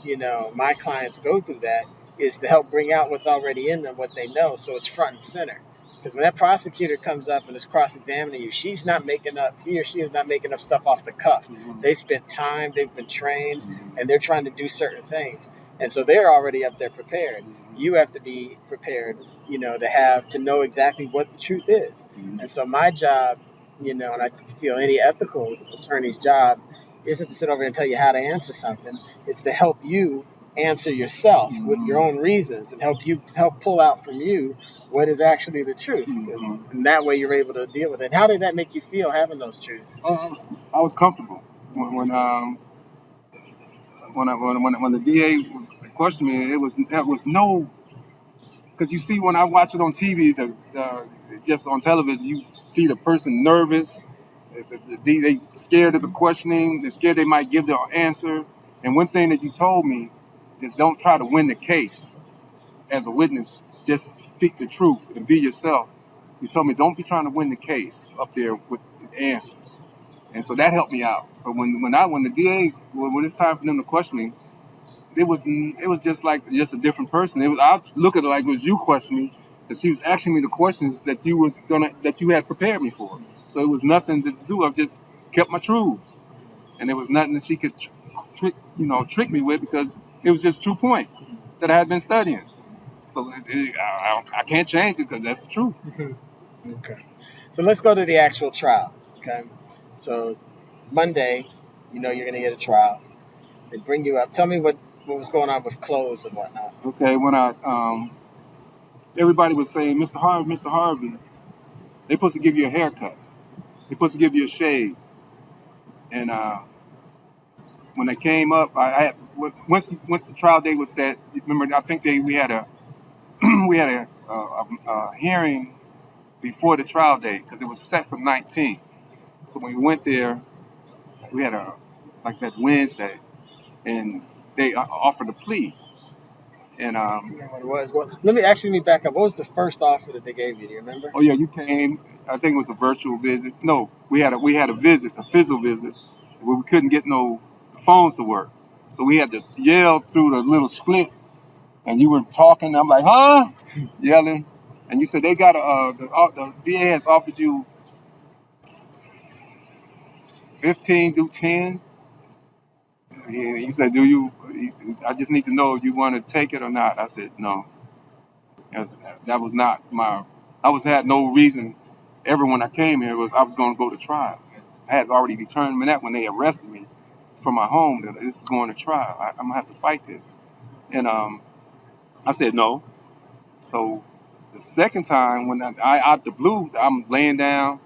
my clients go through that is to help bring out what's already in them, what they know, so it's front and center. Because when that prosecutor comes up and is cross-examining you, he or she is not making up stuff off the cuff. Mm-hmm. They spent time, they've been trained, and they're trying to do certain things. And so they're already up there prepared. You have to be prepared, to know exactly what the truth is. Mm-hmm. And so my job, and I feel any ethical attorney's job isn't to sit over and tell you how to answer something. It's to help you answer yourself with your own reasons and help pull out from you what is actually the truth. And that way you're able to deal with it. How did that make you feel having those truths? I was comfortable when the DA was questioning me. It was no, because you see when I watch it on TV, just on television, you see the person nervous. They scared of the questioning. They're scared they might give their answer. And one thing that you told me is don't try to win the case as a witness. Just speak the truth and be yourself. You told me don't be trying to win the case up there with the answers. And so that helped me out. So when the DA, when it's time for them to question me, it was just a different person. I look at it like it was you questioning me, that she was asking me the questions that you had prepared me for. So it was nothing to do. I just kept my truths, and there was nothing that she could trick me with because it was just true points that I had been studying. So I can't change it because that's the truth. Okay. So let's go to the actual trial. Okay. So Monday, you're going to get a trial. They bring you up. Tell me what was going on with clothes and whatnot. Okay. When everybody was saying, Mr. Harvey, they're supposed to give you a haircut. They're supposed to give you a shave. And when they came up, once the trial date was set, remember, I think we had a hearing before the trial date because it was set for 19. So when we went there, we had that Wednesday, and they offered a plea. And what it was? Well, let me back up. What was the first offer that they gave you? Do you remember? Oh yeah, you came. I think it was a virtual visit. No, we had a visit, a physical visit, where we couldn't get the phones to work, so we had to yell through the little split. And you were talking. I'm like, huh? Yelling. And you said they got the DA has offered you 15 do 10. And you said, I just need to know if you want to take it or not. I said, no. That was not had no reason ever when I came here I was going to go to trial. I had already determined that when they arrested me from my home that this is going to trial. I'm going to have to fight this. And I said no. So the second time when I out the blue, I'm laying down.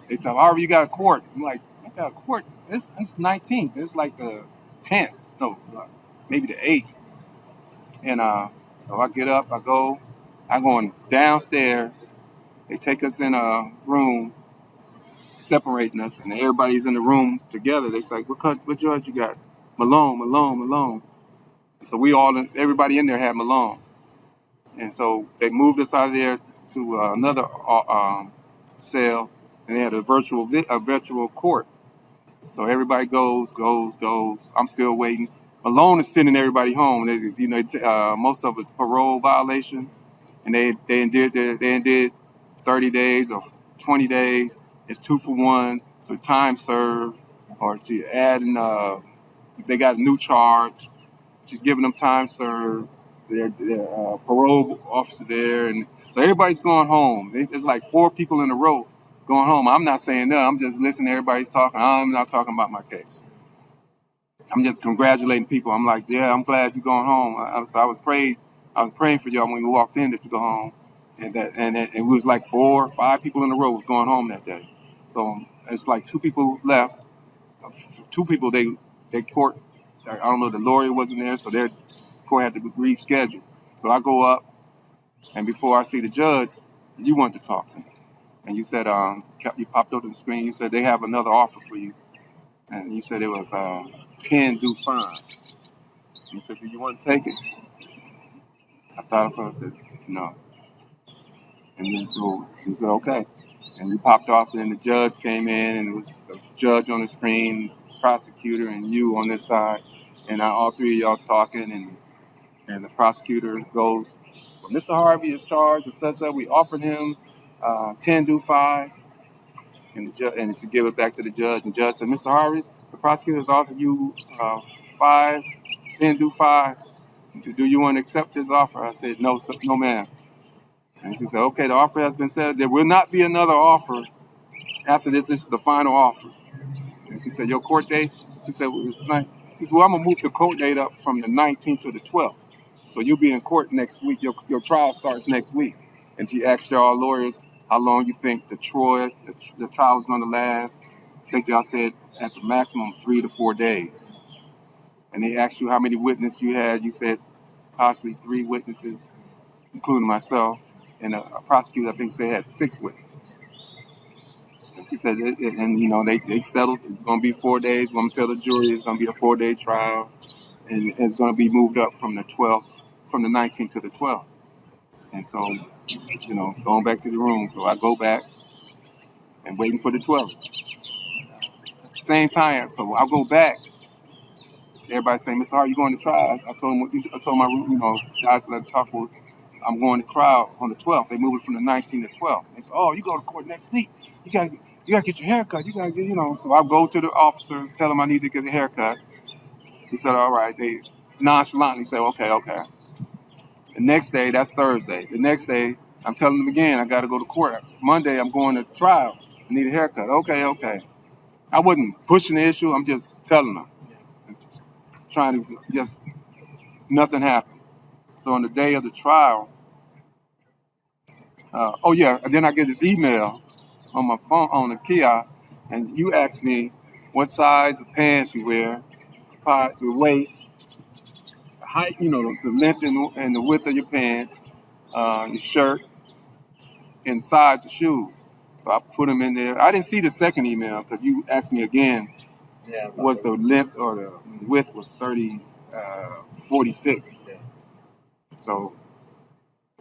They said, Harvey, you got a court. I'm like, I got a court. It's 19th. It's like the 10th. No, maybe the 8th. And so I get up, I go on downstairs. They take us in a room, separating us, and everybody's in the room together. They say, what judge you got? Malone, Malone, Malone. So everybody in there had Malone. And so they moved us out of there to another cell, and they had a virtual court. So everybody goes. I'm still waiting. Malone is sending everybody home. Most of it's parole violation, and they did 30 days or 20 days. It's 2 for 1, so time served, or to add in, they got a new charge. She's giving them time served. Their parole officer there, and so everybody's going home. It's like 4 people in a row going home. I'm not saying that. I'm just listening to everybody's talking. I'm not talking about my case. I'm just congratulating people. I'm like, yeah, I'm glad you're going home. I was praying for y'all when we walked in that you go home, and it was like 4 or 5 people in a row was going home that day. So it's like 2 people left. 2 people they court. I don't know. The lawyer wasn't there, so their court had to reschedule. So I go up, and before I see the judge, you want to talk to me, and you said you popped up on the screen. You said they have another offer for you, and you said it was 10 do 5. You said, do you want to take it? I thought of it. I said no, and then so he said okay, and we popped off. And then the judge came in, and it was the judge on the screen, prosecutor, and you on this side, and all 3 of y'all talking, and the prosecutor goes, well, Mr. Harvey is charged with such that we offered him 10 do 5, and and she give it back to the judge. And the judge said, Mr. Harvey, the prosecutor has offered you 10 do 5. Do you want to accept his offer? I said, no, sir, no, ma'am. And she said, okay, the offer has been said. There will not be another offer after this. This is the final offer. And she said, your court date? She said, well, it's not. She said, well, I'm going to move the court date up from the 19th to the 12th. So you'll be in court next week. Your trial starts next week. And she asked y'all lawyers how long you think the trial is going to last. I think y'all said at the maximum 3 to 4 days. And they asked you how many witnesses you had. You said possibly 3 witnesses, including myself. And a prosecutor, I think, said had 6 witnesses. And she said, they settled. It's going to be 4 days. I'm going to tell the jury it's going to be a 4-day trial. And it's going to be moved up from the 19th to the 12th. And so, going back to the room. So I go back and waiting for the 12th. Same time. So I go back. Everybody saying, Mr. Hart, you going to trial? I told my guys that I talk with, I'm going to trial on the 12th. They moved it from the 19th to 12th. They said, oh, you go to court next week. You got to get your hair cut. You got to get, So I go to the officer, tell him I need to get a haircut. He said, all right. They nonchalantly said, okay. The next day, that's Thursday. The next day, I'm telling them again, I got to go to court. Monday, I'm going to trial. I need a haircut. Okay. I wasn't pushing the issue. I'm just telling them. Trying to just, nothing happened. So on the day of the trial, and then I get this email on my phone, on the kiosk, and you asked me what size of pants you wear, your weight, height, the length and the width of your pants, your shirt, and size of shoes. So I put them in there. I didn't see the second email because you asked me again. Yeah. Was the length or the width was 46. Yeah. So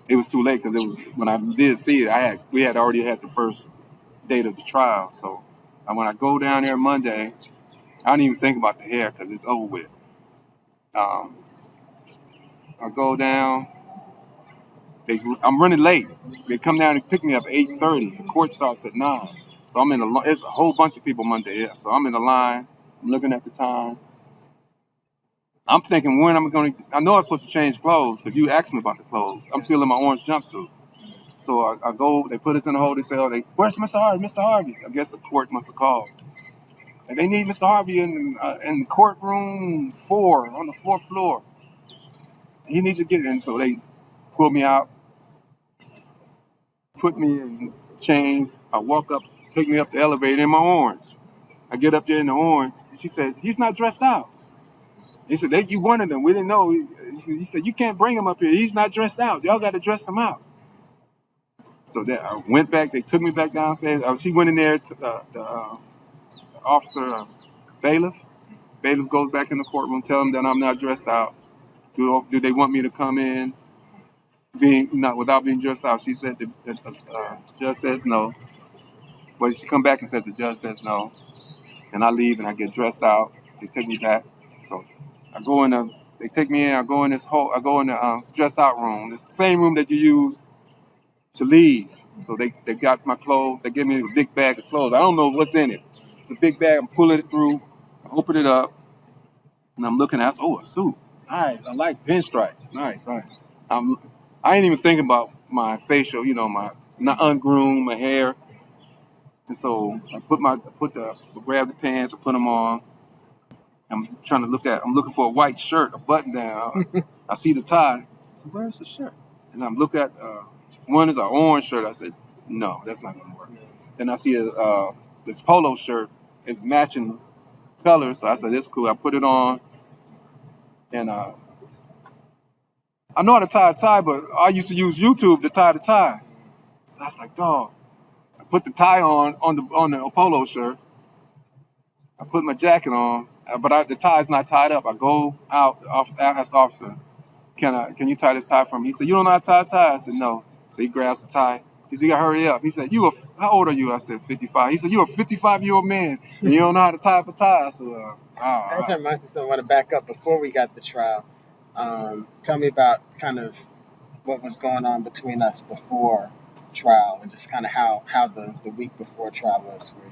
it was too late because it was when I did see it. We had already had the first date of the trial. So when I go down there Monday, I don't even think about the hair because it's over with. I go down. I'm running late. They come down and pick me up at 8:30. The court starts at 9. So I'm in it's a whole bunch of people Monday. Yeah. So I'm in the line. I'm looking at the time. I'm thinking when I'm going to. I know I'm supposed to change clothes because you asked me about the clothes. I'm still in my orange jumpsuit. So I go. They put us in the hold. They say, where's Mr. Harvey? Mr. Harvey. I guess the court must have called. And they need Mr. Harvey in courtroom 4 on the 4th floor. He needs to get in. So they pull me out, put me in chains. I walk up, take me up the elevator in my orange. I get up there in the orange. She said, he's not dressed out. He said, you wanted him. We didn't know. He said, you can't bring him up here. He's not dressed out. Y'all got to dress him out. So then I went back. They took me back downstairs. She went in there to the officer, bailiff. Bailiff goes back in the courtroom, tell him that I'm not dressed out. Do they want me to come in without being dressed out? She said the judge says no. But she come back and says the judge says no. And I leave and I get dressed out. They take me back. So I go in they take me in. I go in the dressed out room. It's the same room that you use to leave. So they got my clothes. They give me a big bag of clothes. I don't know what's in it. It's a big bag. I'm pulling it through. I open it up. And I'm looking at a suit. Nice. I like pinstripes. Nice. I ain't even thinking about my facial, my not ungroomed, my hair. And so I grab the pants, I put them on. I'm looking for a white shirt, a button down. I see the tie. So where's the shirt? And I'm looking at one is an orange shirt. I said, no, that's not gonna work. Then I see this polo shirt is matching colors. So I said, it's cool. I put it on. And I know how to tie a tie, but I used to use YouTube to tie the tie. So I was like, dog. I put the tie on the polo shirt. I put my jacket on, but the tie's not tied up. I go out, ask the officer, can you tie this tie for me? He said, you don't know how to tie a tie? I said, no. So he grabs the tie. He said, you gotta hurry up. He said, how old are you? I said, 55. He said, you're a 55-year-old man, and you don't know how to tie up a tie. So, That reminds me, so I want to back up before we got the trial. Tell me about kind of what was going on between us before trial, and just kind of how the week before trial was for you.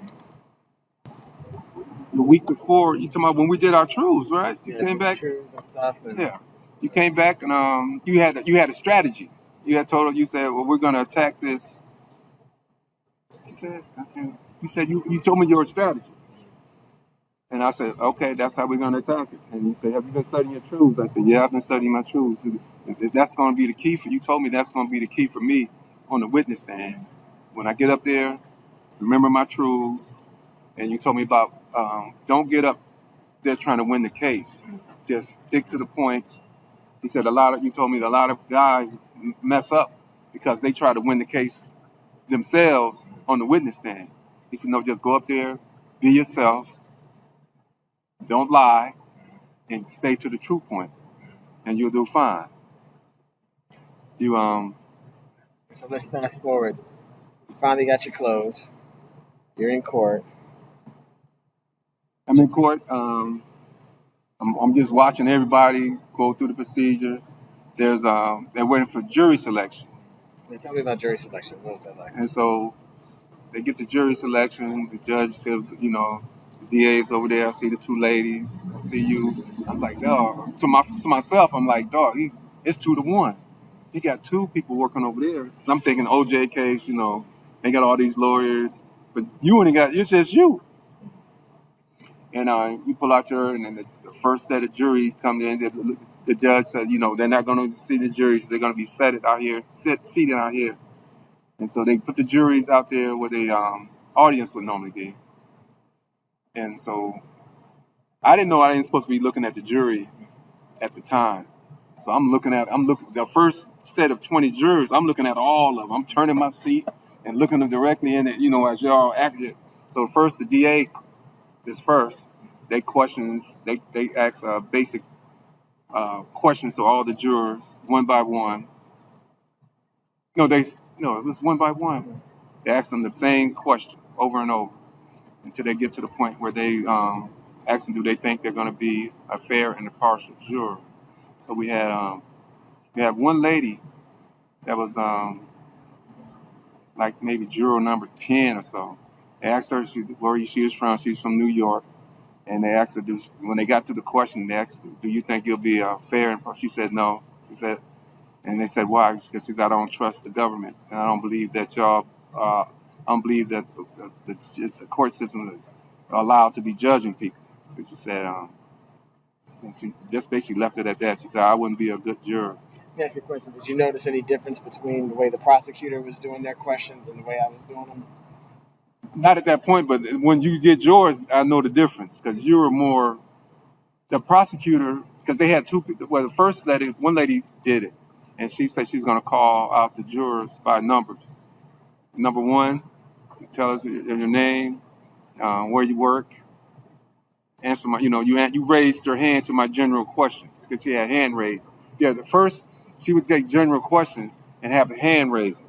The week before, you talking about when we did our truths, right? You Yeah, came back. truths and stuff. Yeah, you came back and you had a strategy. You said, well, we're gonna attack this. She said, okay. You said you told me your strategy. And I said, okay, that's how we're going to attack it. And you said, have you been studying your truths? I said, yeah, I've been studying my truths. That's going to be the key for you. Told me that's going to be the key for me on the witness stands. When I get up there, remember my truths. And you told me about don't get up there trying to win the case. Just stick to the points. He said you told me a lot of guys mess up because they try to win the case themselves on the witness stand. He said, no, just go up there, be yourself. Don't lie, and stay to the true points, and you'll do fine. So let's fast forward. You finally got your clothes. You're in court. I'm in court. I'm just watching everybody go through the procedures. They're waiting for jury selection. So tell me about jury selection. What was that like? And so they get the jury selection. The judge tells, the DA's over there. I see the two ladies. I see you. I'm like, dog. To myself, I'm like, dog. It's 2-1. He got two people working over there. And I'm thinking OJ case. They got all these lawyers, but it's just you. And you pull out and then the first set of jury come in. The judge said, they're not going to see the juries. They're going to be seated out here. And so they put the juries out there where the audience would normally be. And so I didn't know I ain't supposed to be looking at the jury at the time. So I'm looking the first set of 20 jurors, I'm looking at all of them. I'm turning my seat and looking them directly in it, as y'all acted. So first, the DA is first. They ask basic questions to all the jurors, one by one. It was one by one. They ask them the same question over and over until they get to the point where they ask them, do they think they're going to be a fair and impartial juror? So we had one lady that was like maybe juror number 10 or so. They asked her where she was from. She's from New York. And they asked her, when they got to the question, they asked, do you think you'll be fair and impartial? She said no. And they said, why? Because she said, I don't trust the government. And I don't believe that I don't believe that the court system is allowed to be judging people. So she said, and she just basically left it at that. She said, I wouldn't be a good juror. Let me ask you a question. Did you notice any difference between the way the prosecutor was doing their questions and the way I was doing them? Not at that point, but when you did yours, I know the difference because you were more the prosecutor, because they had two people. Well, the first lady, one lady did it, and she said she's going to call out the jurors by numbers. Number one, tell us your name, where you work, answer my, you raised your hand to my general questions because she had hand raised. Yeah, the first she would take general questions and have a hand raising,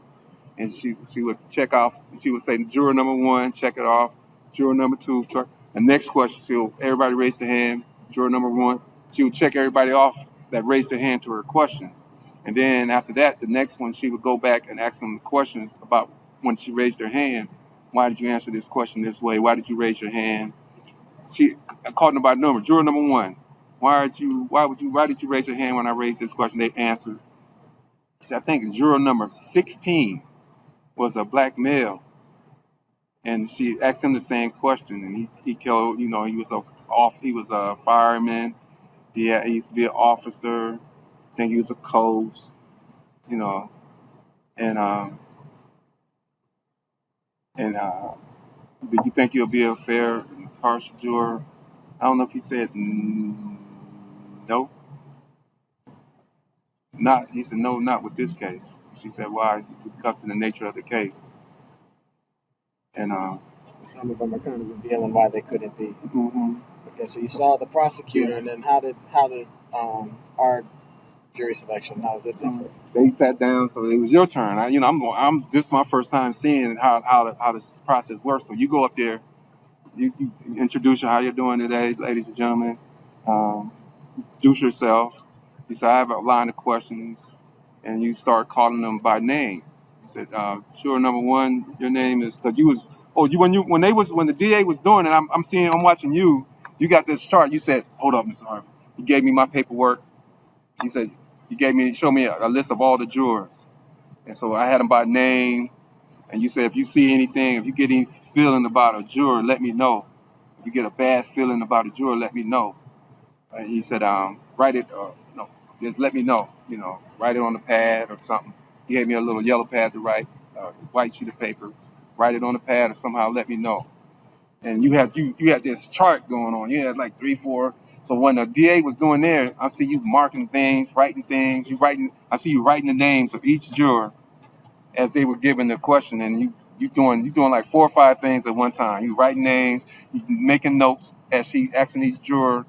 and she would check off. She would say juror number one, check it off. Juror number two, check. The next question, everybody raised their hand. Juror number one, she would check everybody off that raised their hand to her questions, and then after that, the next one she would go back and ask them the questions about when she raised their hands. Why did you answer this question this way? Why did you raise your hand? She called them by number. Juror number one, why did you raise your hand when I raised this question? They answered. She said, I think juror number 16 was a black male, and she asked him the same question, and he killed. He was a fireman. He used to be an officer. I think he was a coach. You know, and do you think he'll be a fair, impartial juror? I don't know if he said no. Not. He said no, not with this case. She said why? She said because of the nature of the case. And some of them are kind of revealing why they couldn't be. Mm-hmm. Okay, so you saw the prosecutor, and then how did our jury selection? How was it different? They sat down, so it was your turn. This is my first time seeing how this process works. So you go up there, you introduce how you're doing today, ladies and gentlemen. Introduce yourself. You say I have a line of questions, and you start calling them by name. You said, "Juror number one, your name is," because you was when the DA was doing it. I'm watching you. You got this chart. You said, "Hold up, Mr. Harvey." You gave me my paperwork. He said, show me a list of all the jurors. And so I had them by name. And you said, if you see anything, if you get any feeling about a juror, let me know. If you get a bad feeling about a juror, let me know. And he said, write it, no, just let me know, write it on the pad or something. He gave me a little yellow pad to write, white sheet of paper, write it on the pad or somehow let me know. And you had this chart going on. You had like 3, 4. So when the DA was doing there, I see you marking things, writing things. I see you writing the names of each juror as they were given the question, and you doing like 4 or 5 things at one time. You writing names, you making notes as she asking each juror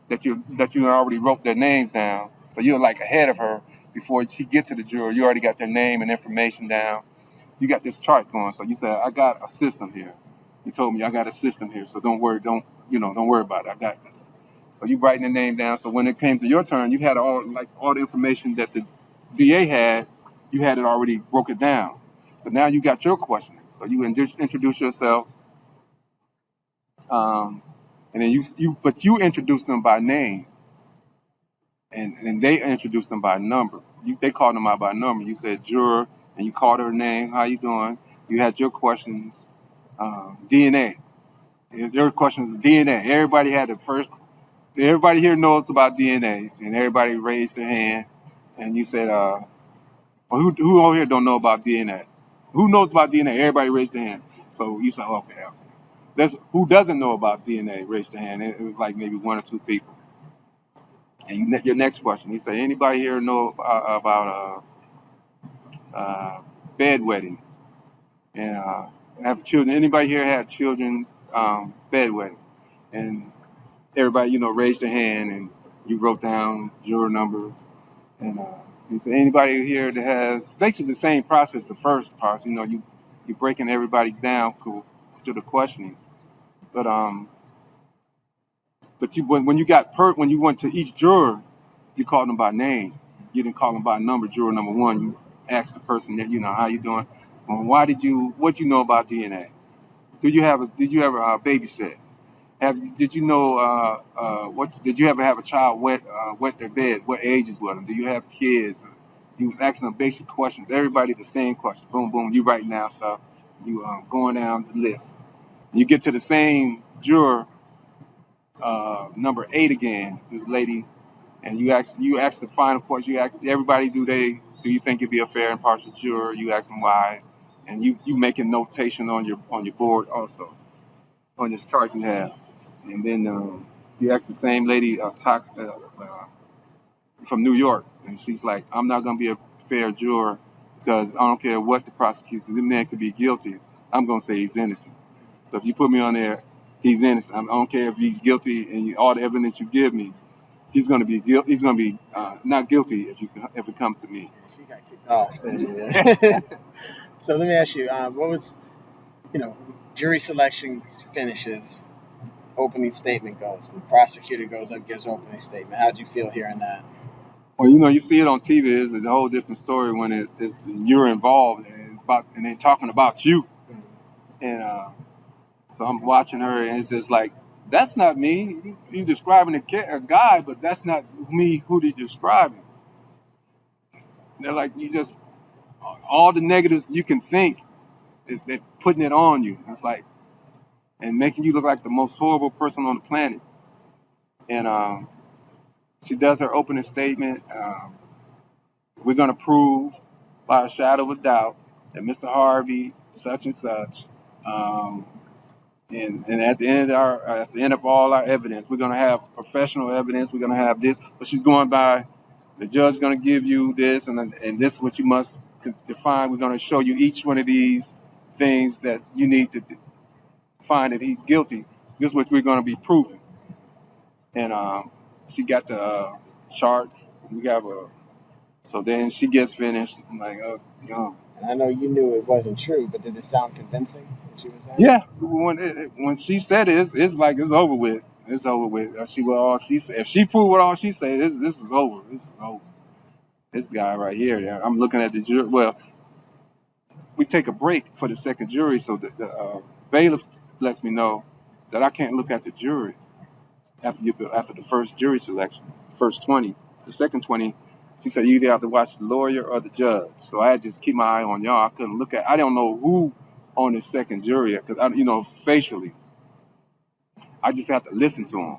that you already wrote their names down. So you're like ahead of her before she get to the juror. You already got their name and information down. You got this chart going. So you said, I got a system here. You told me I got a system here, so don't worry about it. I got this. So you writing the name down. So when it came to your turn, you had all the information that the DA had. You had it already broken down. So now you got your questioning. So you introduce yourself, and then you introduced them by name, and they introduced them by number. They called them out by number. You said juror, and you called her name. How you doing? You had your questions. DNA. Your questions DNA. Everybody had the first. Everybody here knows about DNA, and everybody raised their hand. And you said, "Well, who over here don't know about DNA? Who knows about DNA?" Everybody raised their hand. So you said, "Okay." Who doesn't know about DNA? Raised their hand. It was like maybe 1 or 2 people. And your next question, you say, "Anybody here know about bedwetting and have children? Anybody here had children bedwetting?" And everybody, raised their hand, and you wrote down juror number. And you said, "Anybody here that has," basically the same process, the first part, you're breaking everybody's down to the questioning. But when you went to each juror, you called them by name. You didn't call them by number. Juror number 1, you asked the person that, how you doing? What you know about DNA? Did you ever babysit? Did you know did you ever have a child wet their bed? What ages were them? Do you have kids? He was asking them basic questions. Everybody the same question. Boom, boom. You writing down stuff. You going down the list. You get to the same juror, number 8 again. This lady, and you ask the final question. You ask everybody, do you think you'd be a fair and impartial juror? You ask them why, and you making notation on your board also on this chart you have. And then You asked the same lady, from New York, and she's like, I'm not going to be a fair juror because I don't care what the prosecution, the man could be guilty. I'm going to say he's innocent. So if you put me on there, he's innocent. I don't care if he's guilty and all the evidence you give me, he's going to be guilty. He's going to be not guilty if it comes to me. She got kicked off. So let me ask you, what was, jury selection finishes, opening statement goes, and the prosecutor goes up, gives opening statement. How'd you feel hearing that? Well, you see it on TV. It's a whole different story when you're involved and they're talking about you. And so I'm watching her, and it's just like, that's not me. You're describing a guy, but that's not me who they're describing. They're like, all the negatives you can think is they're putting it on you. It's like, and making you look like the most horrible person on the planet. And she does her opening statement. We're going to prove by a shadow of a doubt that Mr. Harvey, such and such, and at the end of all our evidence, we're going to have professional evidence. We're going to have this, but she's going by, the judge is going to give you this, and this is what you must define. We're going to show you each one of these things that you need to find that he's guilty. This is what we're going to be proving. And she got the charts. So then she gets finished. I'm like, And I know you knew it wasn't true, but did it sound convincing when she was saying? Yeah, when she said it, it's like it's over with. It's over with. If she proved what all she said, this is over. This is over. This guy right here. I'm looking at the jury. Well, we take a break for the second jury, so the bailiff lets me know that I can't look at the jury after the first jury selection, first 20. The second 20, she said you either have to watch the lawyer or the judge. So I had to just keep my eye on y'all. I couldn't look at. I don't know who on the second jury because facially, I just have to listen to him.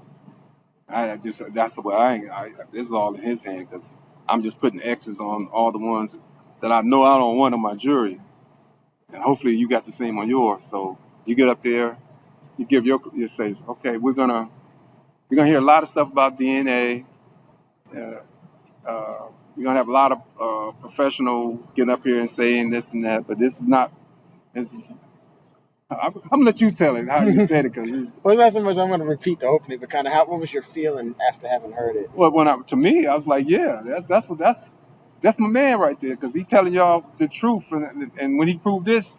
That's the way this is all in his hand because I'm just putting X's on all the ones that I know I don't want on my jury. And hopefully you got the same on yours. So you get up there, you give you say, okay, we're gonna hear a lot of stuff about DNA. We're gonna have a lot of professionals getting up here and saying this and that, but this is not. I'm gonna let you tell it how you said it because. Well, it's not so much I'm gonna repeat the opening, but kind of what was your feeling after having heard it? Well, to me, I was like, yeah, that's my man right there because he's telling y'all the truth, and when he proved this,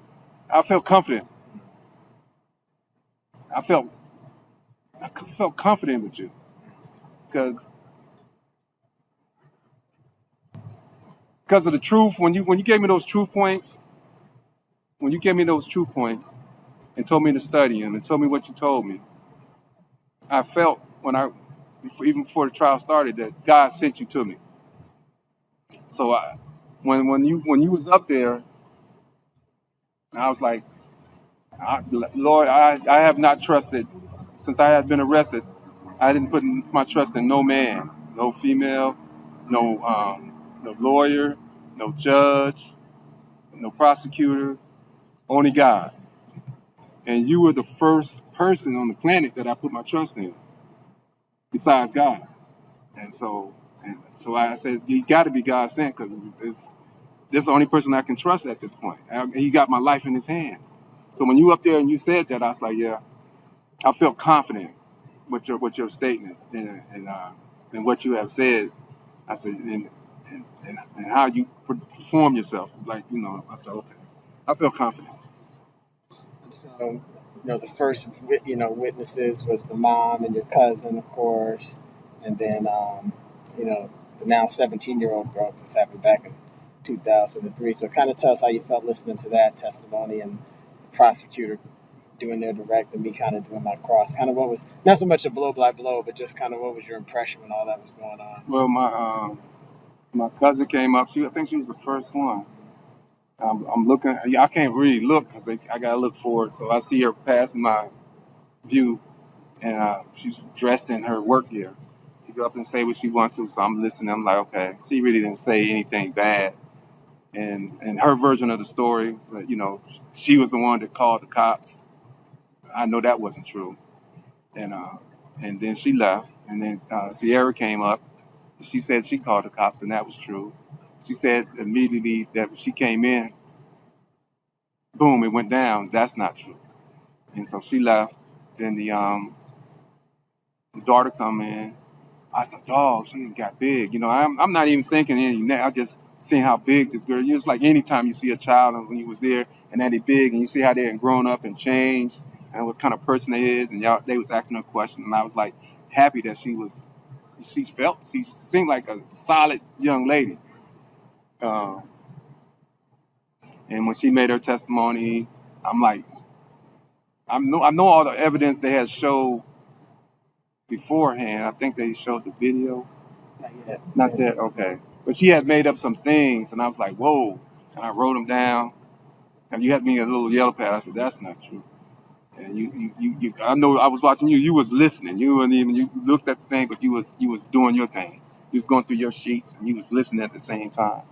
I felt confident. I felt confident with you because of the truth. When you gave me those truth points, and told me to study and told me what you told me, I felt even before the trial started that God sent you to me. So when you was up there, I was like, Lord, I have not trusted since I had been arrested. I didn't put my trust in no man, no female, no lawyer, no judge, no prosecutor, only God. And you were the first person on the planet that I put my trust in, besides God. And so I said, you got to be God sent because this is the only person I can trust at this point. He got my life in his hands. So when you up there and you said that, I was like, yeah, I felt confident with your statements and what you have said. I said, and how you perform yourself. Like, I felt okay. I felt confident. So, the first, witnesses was the mom and your cousin, of course, and then, the now 17-year-old girl, because this happened back in 2003. So kind of tell us how you felt listening to that testimony and the prosecutor doing their direct and me kind of doing my cross. Kind of what was, not so much a blow by blow, but just kind of what was your impression when all that was going on? Well, my cousin came up. I think she was the first one. I'm looking. I can't really look because I gotta look forward. So I see her passing my view, and she's dressed in her work gear. She go up and say what she wants to. So I'm listening. I'm like, okay. She really didn't say anything bad, and her version of the story, she was the one that called the cops. I know that wasn't true, and And then she left. And then Sierra came up. She said she called the cops, and that was true. She said immediately that she came in, boom, it went down. That's not true. And so she left. Then the daughter come in. I said, dog, she's got big. I'm not even thinking anything. I'm just seeing how big this girl. It's like anytime you see a child and when you was there and that they big and you see how they're grown up and changed and what kind of person they is, and they was asking her question, and I was like happy that she seemed like a solid young lady. And when she made her testimony, I'm like, I know all the evidence they had showed beforehand. I think they showed the video. Not yet. Not yet, okay. But she had made up some things, and I was like, whoa. And I wrote them down. And you had me a little yellow pad. I said, that's not true. And you I know I was watching you. You was listening. You looked at the thing, but you was doing your thing. You was going through your sheets, and you was listening at the same time.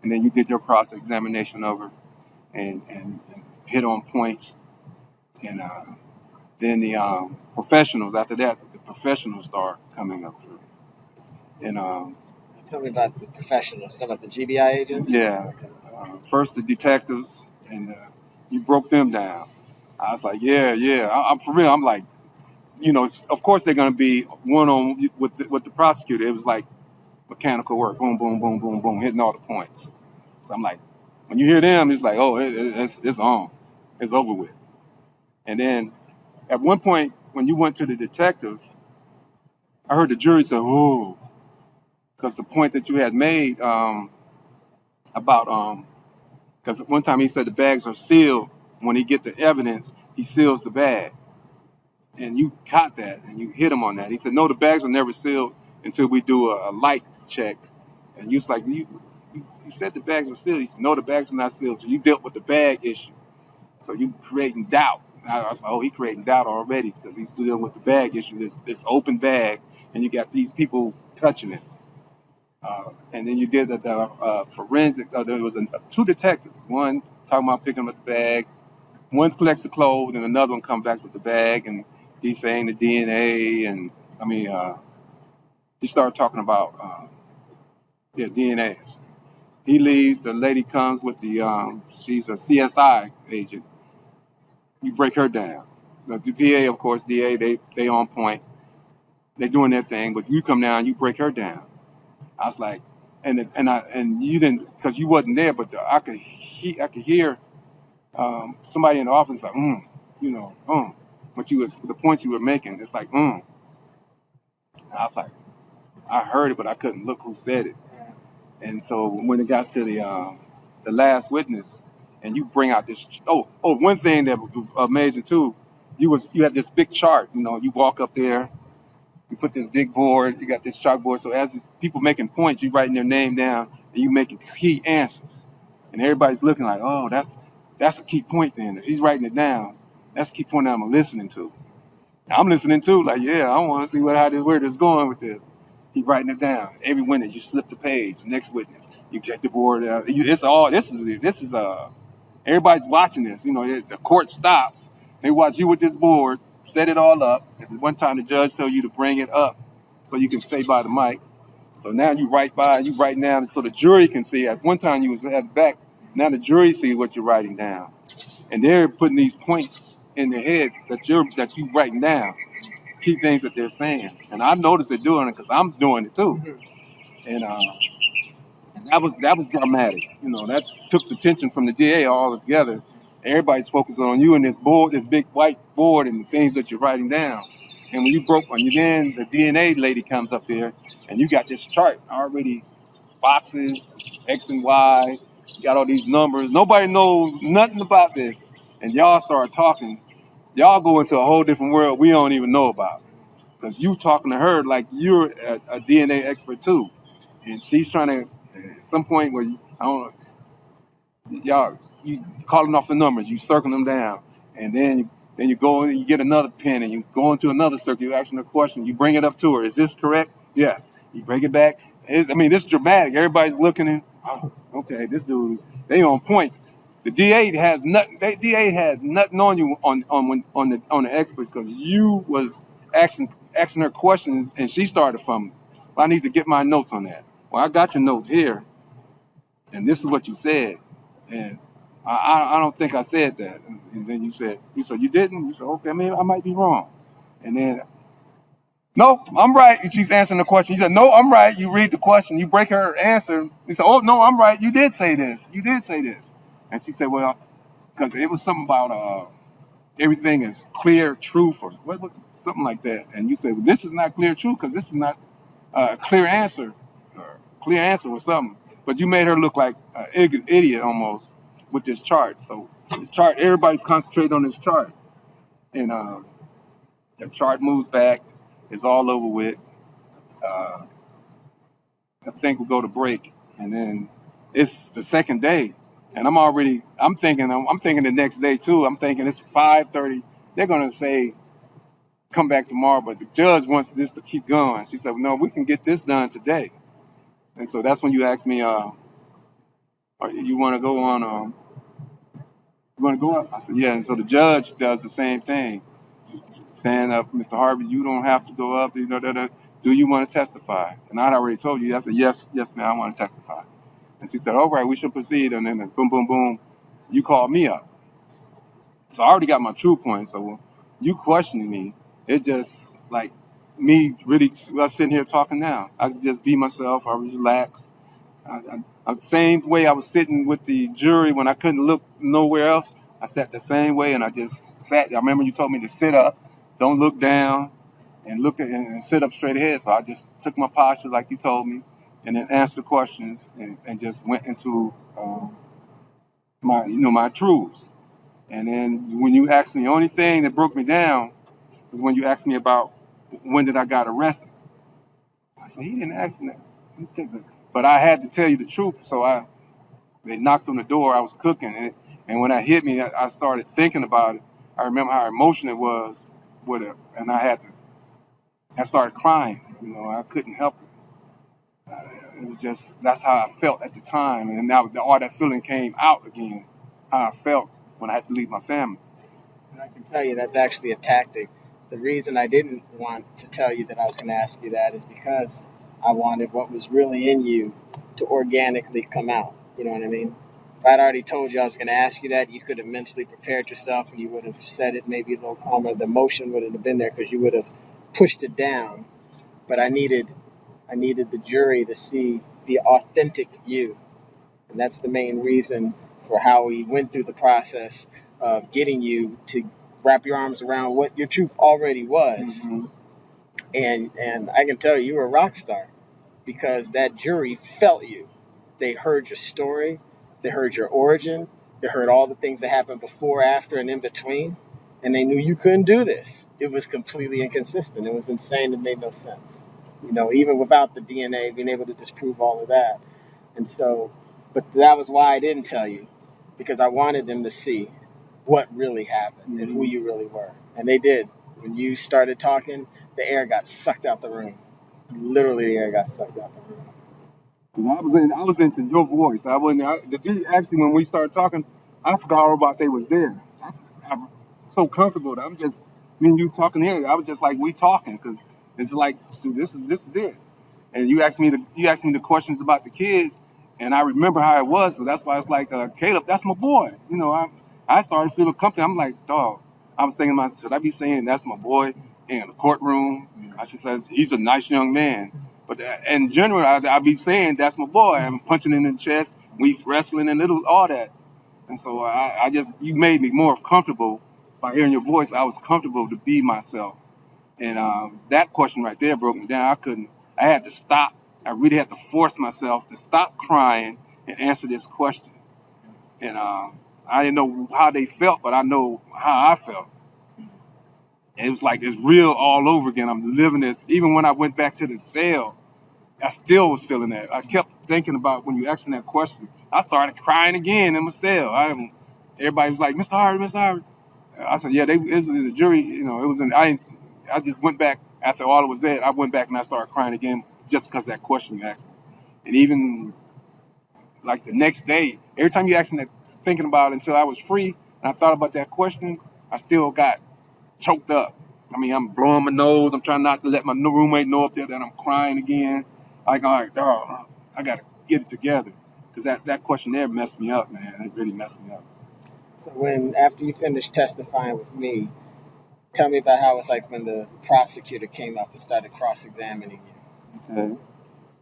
And then you did your cross-examination over and hit on points. And then the professionals, after that, the professionals start coming up through. And tell me about the professionals. Talk about the GBI agents. Yeah. First the detectives, and you broke them down. I was like, yeah. I'm for real. I'm like, of course they're gonna be one on with the prosecutor. It was like mechanical work, boom, boom, boom, boom, boom, hitting all the points. So I'm like, when you hear them, it's like, oh, it's on, it's over with. And then at one point when you went to the detective, I heard the jury say, oh. Because the point that you had made about, because one time he said the bags are sealed. When he get the evidence, he seals the bag. And you caught that, and you hit him on that. He said, no, the bags are never sealed until we do a light check. And you was like, you said the bags were sealed. He said, no, the bags are not sealed. So you dealt with the bag issue. So you creating doubt. I was like, oh, he creating doubt already because he's dealing with the bag issue, this open bag, and you got these people touching it. And then you did the forensic. There was two detectives. One talking about picking up the bag. One collects the clothes, and another one comes back with the bag, and he's saying the DNA. And he started talking about DNAs. He leaves. The lady comes with she's a CSI agent. You break her down. The DA, of course, they on point. They're doing their thing, but you come down, you break her down. I was like, and you didn't, because you wasn't there, but I could hear somebody in the office like, but the points you were making, it's like, And I was like, I heard it, but I couldn't look who said it. And so when it got to the last witness, and you bring out this, one thing that was amazing too, you had this big chart, you walk up there. You put this big board, you got this chalkboard. So as people making points, you writing their name down and you making key answers. And everybody's looking like, oh, that's a key point then. If he's writing it down, that's a key point that I'm listening to. I'm listening too, like, yeah, I want to see where this is going with this. He's writing it down. Every witness, you slip the page. Next witness, you check the board out. This is everybody's watching this. The court stops. They watch you with this board. Set it all up. At one time, the judge told you to bring it up so you can stay by the mic. So now you write down so the jury can see. At one time, you was at the back. Now the jury see what you're writing down. And they're putting these points in their heads that you're writing down, key things that they're saying. And I noticed they're doing it because I'm doing it too. And that was dramatic. That took the tension from the DA all together. Everybody's focusing on you and this board, this big white board, and the things that you're writing down. And when then the DNA lady comes up there, and you got this chart already, boxes, X and Y, you got all these numbers. Nobody knows nothing about this, and y'all start talking. Y'all go into a whole different world we don't even know about, because you talking to her like you're a DNA expert too, and she's trying to. At some point where you calling off the numbers, you circling them down, and then you go and you get another pen and you go into another circle, you asking her a question, you bring it up to her. Is this correct? Yes. You bring it back. This is dramatic. Everybody's looking and, oh, okay, this dude, they on point. The DA had nothing on you on the experts because you was asking her questions, and she started fumbling. Well, I need to get my notes on that. Well, I got your notes here, and this is what you said, and I don't think I said that. And then you said you didn't. You said, okay, maybe I might be wrong. And then, no, I'm right. And she's answering the question. You said, no, I'm right. You read the question. You break her answer. You said, oh, no, I'm right. You did say this. You did say this. And she said, well, because it was something about everything is clear truth, or what was it? Something like that. And you said, well, this is not clear truth because this is not a clear answer or something. But you made her look like an idiot almost with this chart. So the chart, everybody's concentrating on this chart. And the chart moves back. It's all over with. I think we'll go to break. And then it's the second day. And I'm thinking the next day too. I'm thinking it's 5:30. They're going to say, come back tomorrow. But the judge wants this to keep going. She said, no, we can get this done today. And so that's when you asked me, you want to go on, you want to go up? I said, yeah. And so the judge does the same thing. Stand up, Mr. Harvey, you don't have to go up. Do you want to testify? And I'd already told you. I said, yes, ma'am, I want to testify. And she said, all right, we should proceed. And then boom, boom, boom, you called me up. So I already got my true point. So you questioning me, it's just like me really us sitting here talking now. I could just be myself. I was relaxed. The same way I was sitting with the jury when I couldn't look nowhere else. I sat the same way, and I just sat. I remember you told me to sit up, don't look down, and and sit up straight ahead. So I just took my posture like you told me, and then answered the questions, and just went into my truths. And then when you asked me, the only thing that broke me down was when you asked me about when did I got arrested. I said, he didn't ask me that. But I had to tell you the truth. So they knocked on the door. I was cooking. And when that hit me, I started thinking about it. I remember how emotional it was with it. And I started crying. I couldn't help it. It was just, that's how I felt at the time. And now all that feeling came out again, how I felt when I had to leave my family. And I can tell you that's actually a tactic. The reason I didn't want to tell you that I was going to ask you that is because I wanted what was really in you to organically come out. You know what I mean? If I'd already told you I was going to ask you that, you could have mentally prepared yourself and you would have said it maybe a little calmer. The emotion wouldn't have been there because you would have pushed it down. But I needed the jury to see the authentic you. And that's the main reason for how we went through the process of getting you to wrap your arms around what your truth already was. Mm-hmm. And I can tell you were a rock star because that jury felt you. They heard your story. They heard your origin. They heard all the things that happened before, after, and in between. And they knew you couldn't do this. It was completely inconsistent. It was insane. It made no sense. Even without the DNA, being able to disprove all of that. And so, but that was why I didn't tell you, because I wanted them to see what really happened and who you really were. And they did. When you started talking, the air got sucked out the room. Literally, the air got sucked out the room. I was into your voice. Actually, when we started talking, I forgot all about they was there. I'm so comfortable that I'm just, me and you talking here. I was just like, we talking, because it's like, this is it. And you asked me the questions about the kids, and I remember how it was. So that's why it's like, Caleb, that's my boy. I started feeling comfortable. I'm like, dog. I was thinking, should I be saying that's my boy in the courtroom? I should say he's a nice young man. But in general, I'd be saying that's my boy. I'm punching in the chest, we wrestling and all that. And so you made me more comfortable by hearing your voice. I was comfortable to be myself. And that question right there broke me down. I had to stop. I really had to force myself to stop crying and answer this question. And I didn't know how they felt, but I know how I felt. And it was like it's real all over again. I'm living this. Even when I went back to the cell, I still was feeling that. I kept thinking about when you asked me that question. I started crying again in my cell. Everybody was like, Mr. Harvey, Mr. Harvey. I said, yeah, it was a jury. It was I just went back after all it was said. I went back and I started crying again just because of that question you asked me. And even like the next day, every time you asked me that, thinking about it until I was free, and I thought about that question, I still got choked up. I mean, I'm blowing my nose. I'm trying not to let my roommate know up there that I'm crying again. Like, all right, dog, I got to get it together. Because that questionnaire messed me up, man. It really messed me up. So after you finished testifying with me, tell me about how it was like when the prosecutor came up and started cross-examining you. Okay.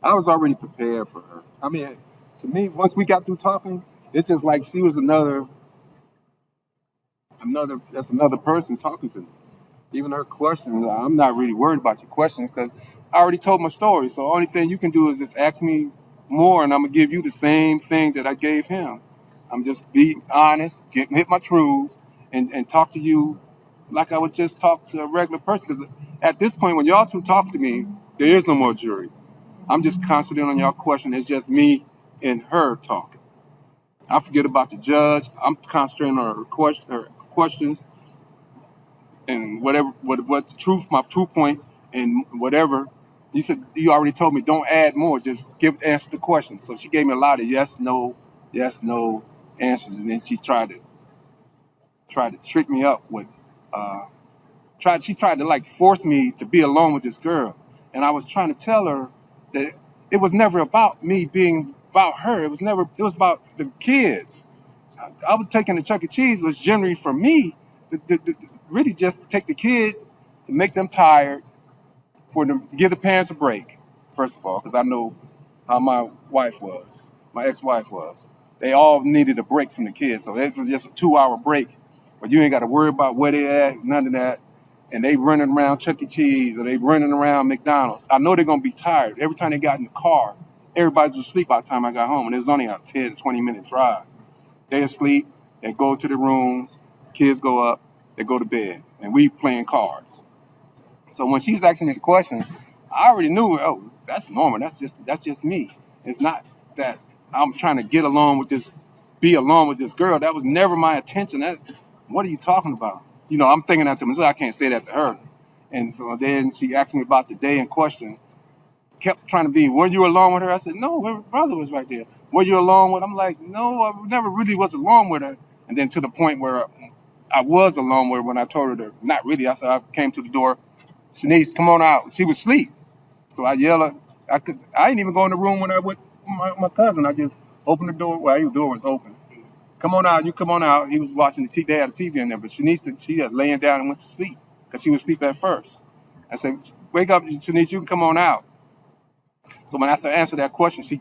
I was already prepared for her. I mean, to me, once we got through talking, it's just like she was another person talking to me. Even her questions, I'm not really worried about your questions because I already told my story. So the only thing you can do is just ask me more, and I'm gonna give you the same thing that I gave him. I'm just be honest, hit my truths, and talk to you like I would just talk to a regular person. Because at this point, when y'all two talk to me, there is no more jury. I'm just concentrating on y'all question. It's just me and her talking. I forget about the judge. I'm concentrating on her questions and whatever, what the truth, my true points, and whatever. You said you already told me don't add more, just answer the question. So she gave me a lot of yes, no answers, and then she tried to trick me up with she tried to like force me to be alone with this girl, and I was trying to tell her that it was never about me being about her. It was about the kids. I was taking the Chuck E. Cheese was generally for me, really just to take the kids, to make them tired, for them to give the parents a break, first of all, because I know how my ex-wife was. They all needed a break from the kids, so it was just a 2-hour break, but you ain't got to worry about where they at, none of that. And they running around Chuck E. Cheese or they running around McDonald's. I know they're going to be tired. Every time they got in the car, everybody was asleep by the time I got home, and it was only a 10, 20-minute drive. They asleep, they go to the rooms, kids go up, they go to bed, and we playing cards. So when she was asking me the questions, I already knew, oh, that's normal. That's just me. It's not that I'm trying to be alone with this girl. That was never my intention. What are you talking about? I'm thinking that to myself. I can't say that to her. And so then she asked me about the day in question. Kept trying to be, were you alone with her? I said, no, her brother was right there. Were you alone with her? I'm like, no, I never really was alone with her. And then to the point where I was alone with her when I told her not really. I said, I came to the door. Shanice, come on out. She was asleep. So I yelled. I didn't even go in the room when I with my cousin. I just opened the door. Well, the door was open. Come on out. You come on out. He was watching the TV. They had a TV in there, but Shanice, she had laying down and went to sleep because she was asleep at first. I said, wake up, Shanice. You can come on out. So when I answered that question, she,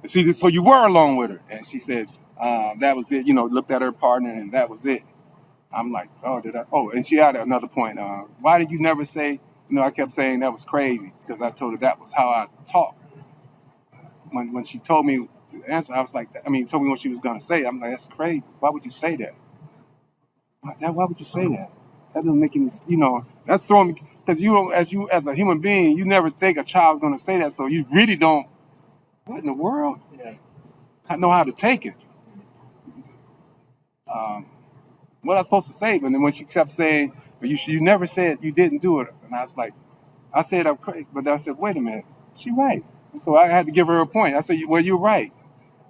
so you were alone with her, and she said that was it. Looked at her partner, and that was it. I'm like, oh, did I? Oh, and she had another point. Why did you never say? I kept saying that was crazy because I told her that was how I talked. When she told me the answer, I was like, told me what she was gonna say. I'm like, that's crazy. Why would you say that? Why would you say that? That doesn't make any. That's throwing me because as a human being, you never think a child's gonna say that. So you really don't. What in the world? Yeah. I know how to take it. What I was supposed to say, but then when she kept saying, but you never said you didn't do it, and I was like, I said I'm crazy, but I said, wait a minute, she right. And so I had to give her a point. I said, well, you're right.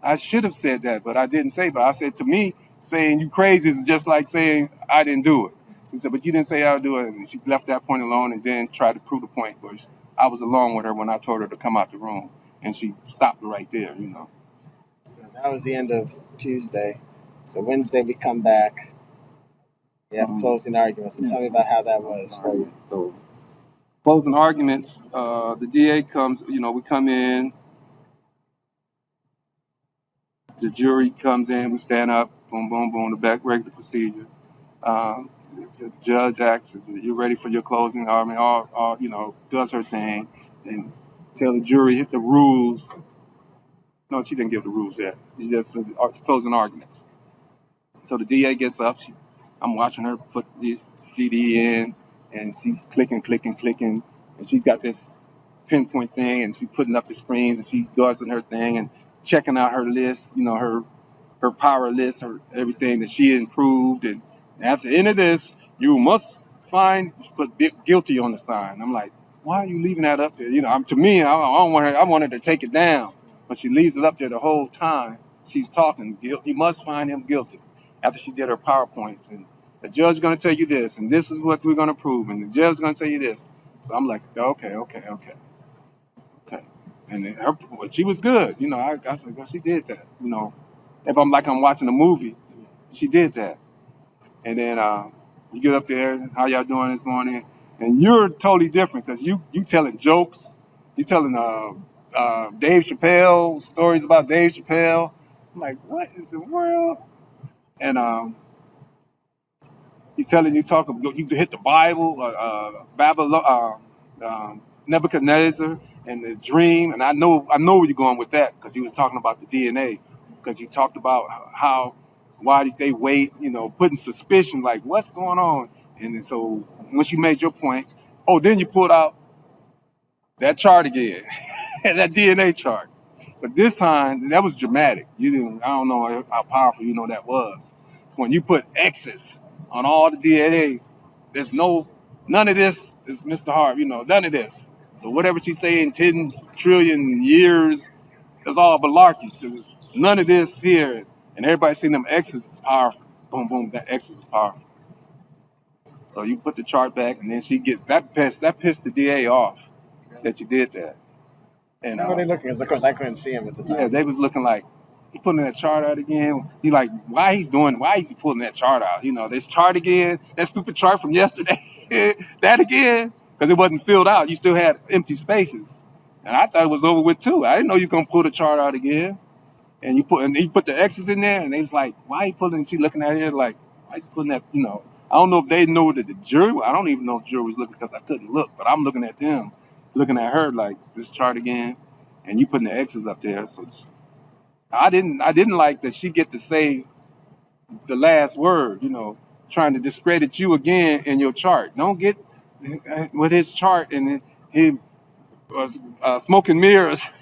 I should have said that, but I didn't say. But I said, to me, saying you crazy is just like saying I didn't do it. She said, but you didn't say I'll do it, and she left that point alone, and then tried to prove the point. But I was alone with her when I told her to come out the room, and she stopped right there. So that was the end of Tuesday. So Wednesday we come back. We have closing arguments. So tell me about how that was for you. So closing arguments, the DA comes, we come in, the jury comes in, we stand up, boom, boom, boom, the back regular procedure. The judge asks, you ready for your closing argument? Does her thing and tell the jury, hit the rules. No, she didn't give the rules yet. She just closing arguments. So the DA gets up. I'm watching her put this CD in, and she's clicking, and she's got this pinpoint thing, and she's putting up the screens, and she's doing her thing, and checking out her list, her power list, her everything that she improved. And at the end of this, you must put guilty on the sign. I'm like, why are you leaving that up there? To me, I don't want her. I wanted to take it down, but she leaves it up there the whole time. She's talking. You must find him guilty. After she did her PowerPoints, and The judge is going to tell you this, and this is what we're going to prove, and the judge is going to tell you this. So I'm like, okay. And then she was good. I said, well, she did that. If I'm watching a movie, she did that. And then you get up there, how y'all doing this morning? And you're totally different because you telling jokes. You telling Dave Chappelle stories about Dave Chappelle. I'm like, what is the world? And you hit the Bible, Babylon, Nebuchadnezzar, and the dream. And I know where you're going with that because you was talking about the DNA. Because you talked about why did they wait? Putting suspicion like what's going on. And then so once you made your points, then you pulled out that chart again, that DNA chart. But this time that was dramatic. You didn't. I don't know how powerful that was. When you put X's on all the DNA, there's none of this is Mr. Harv. None of this. So whatever she's saying, 10 trillion years, it's all malarkey. None of this here, and everybody seen them X's is powerful. Boom, boom, that X is powerful. So you put the chart back, and then she gets that pissed the DA off that you did that. And how were they looking? Because of course I couldn't see him at the time. Yeah, they was looking like he pulling that chart out again. He like, why is he pulling that chart out? This chart again, that stupid chart from yesterday, that again, because it wasn't filled out. You still had empty spaces, and I thought it was over with too. I didn't know you gonna pull the chart out again. And he put the X's in there, and they was like, why he pulling? She looking at it like, why is he putting that? I don't know if they know that the jury. I don't even know if the jury was looking because I couldn't look, but I'm looking at them, looking at her like this chart again, and you putting the X's up there. So I didn't like that she get to say the last word. Trying to discredit you again in your chart. Don't get with his chart and he was smoking mirrors.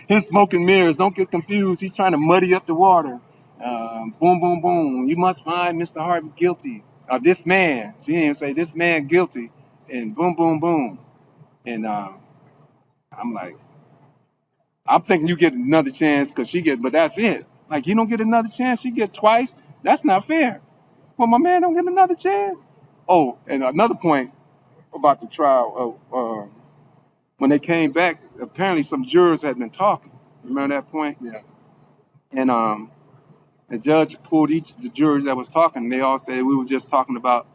His smoking mirrors. Don't get confused. He's trying to muddy up the water. Boom, boom, boom. You must find Mr. Harvey guilty. This man. She didn't even say this man guilty. And boom, boom, boom. And I'm like, I'm thinking you get another chance because but that's it. Like, you don't get another chance. She get twice. That's not fair. Well, my man don't get another chance. Oh, and another point about the trial. When they came back, apparently some jurors had been talking. Remember that point? Yeah. And the judge pulled each of the jurors that was talking. And they all said we were just talking about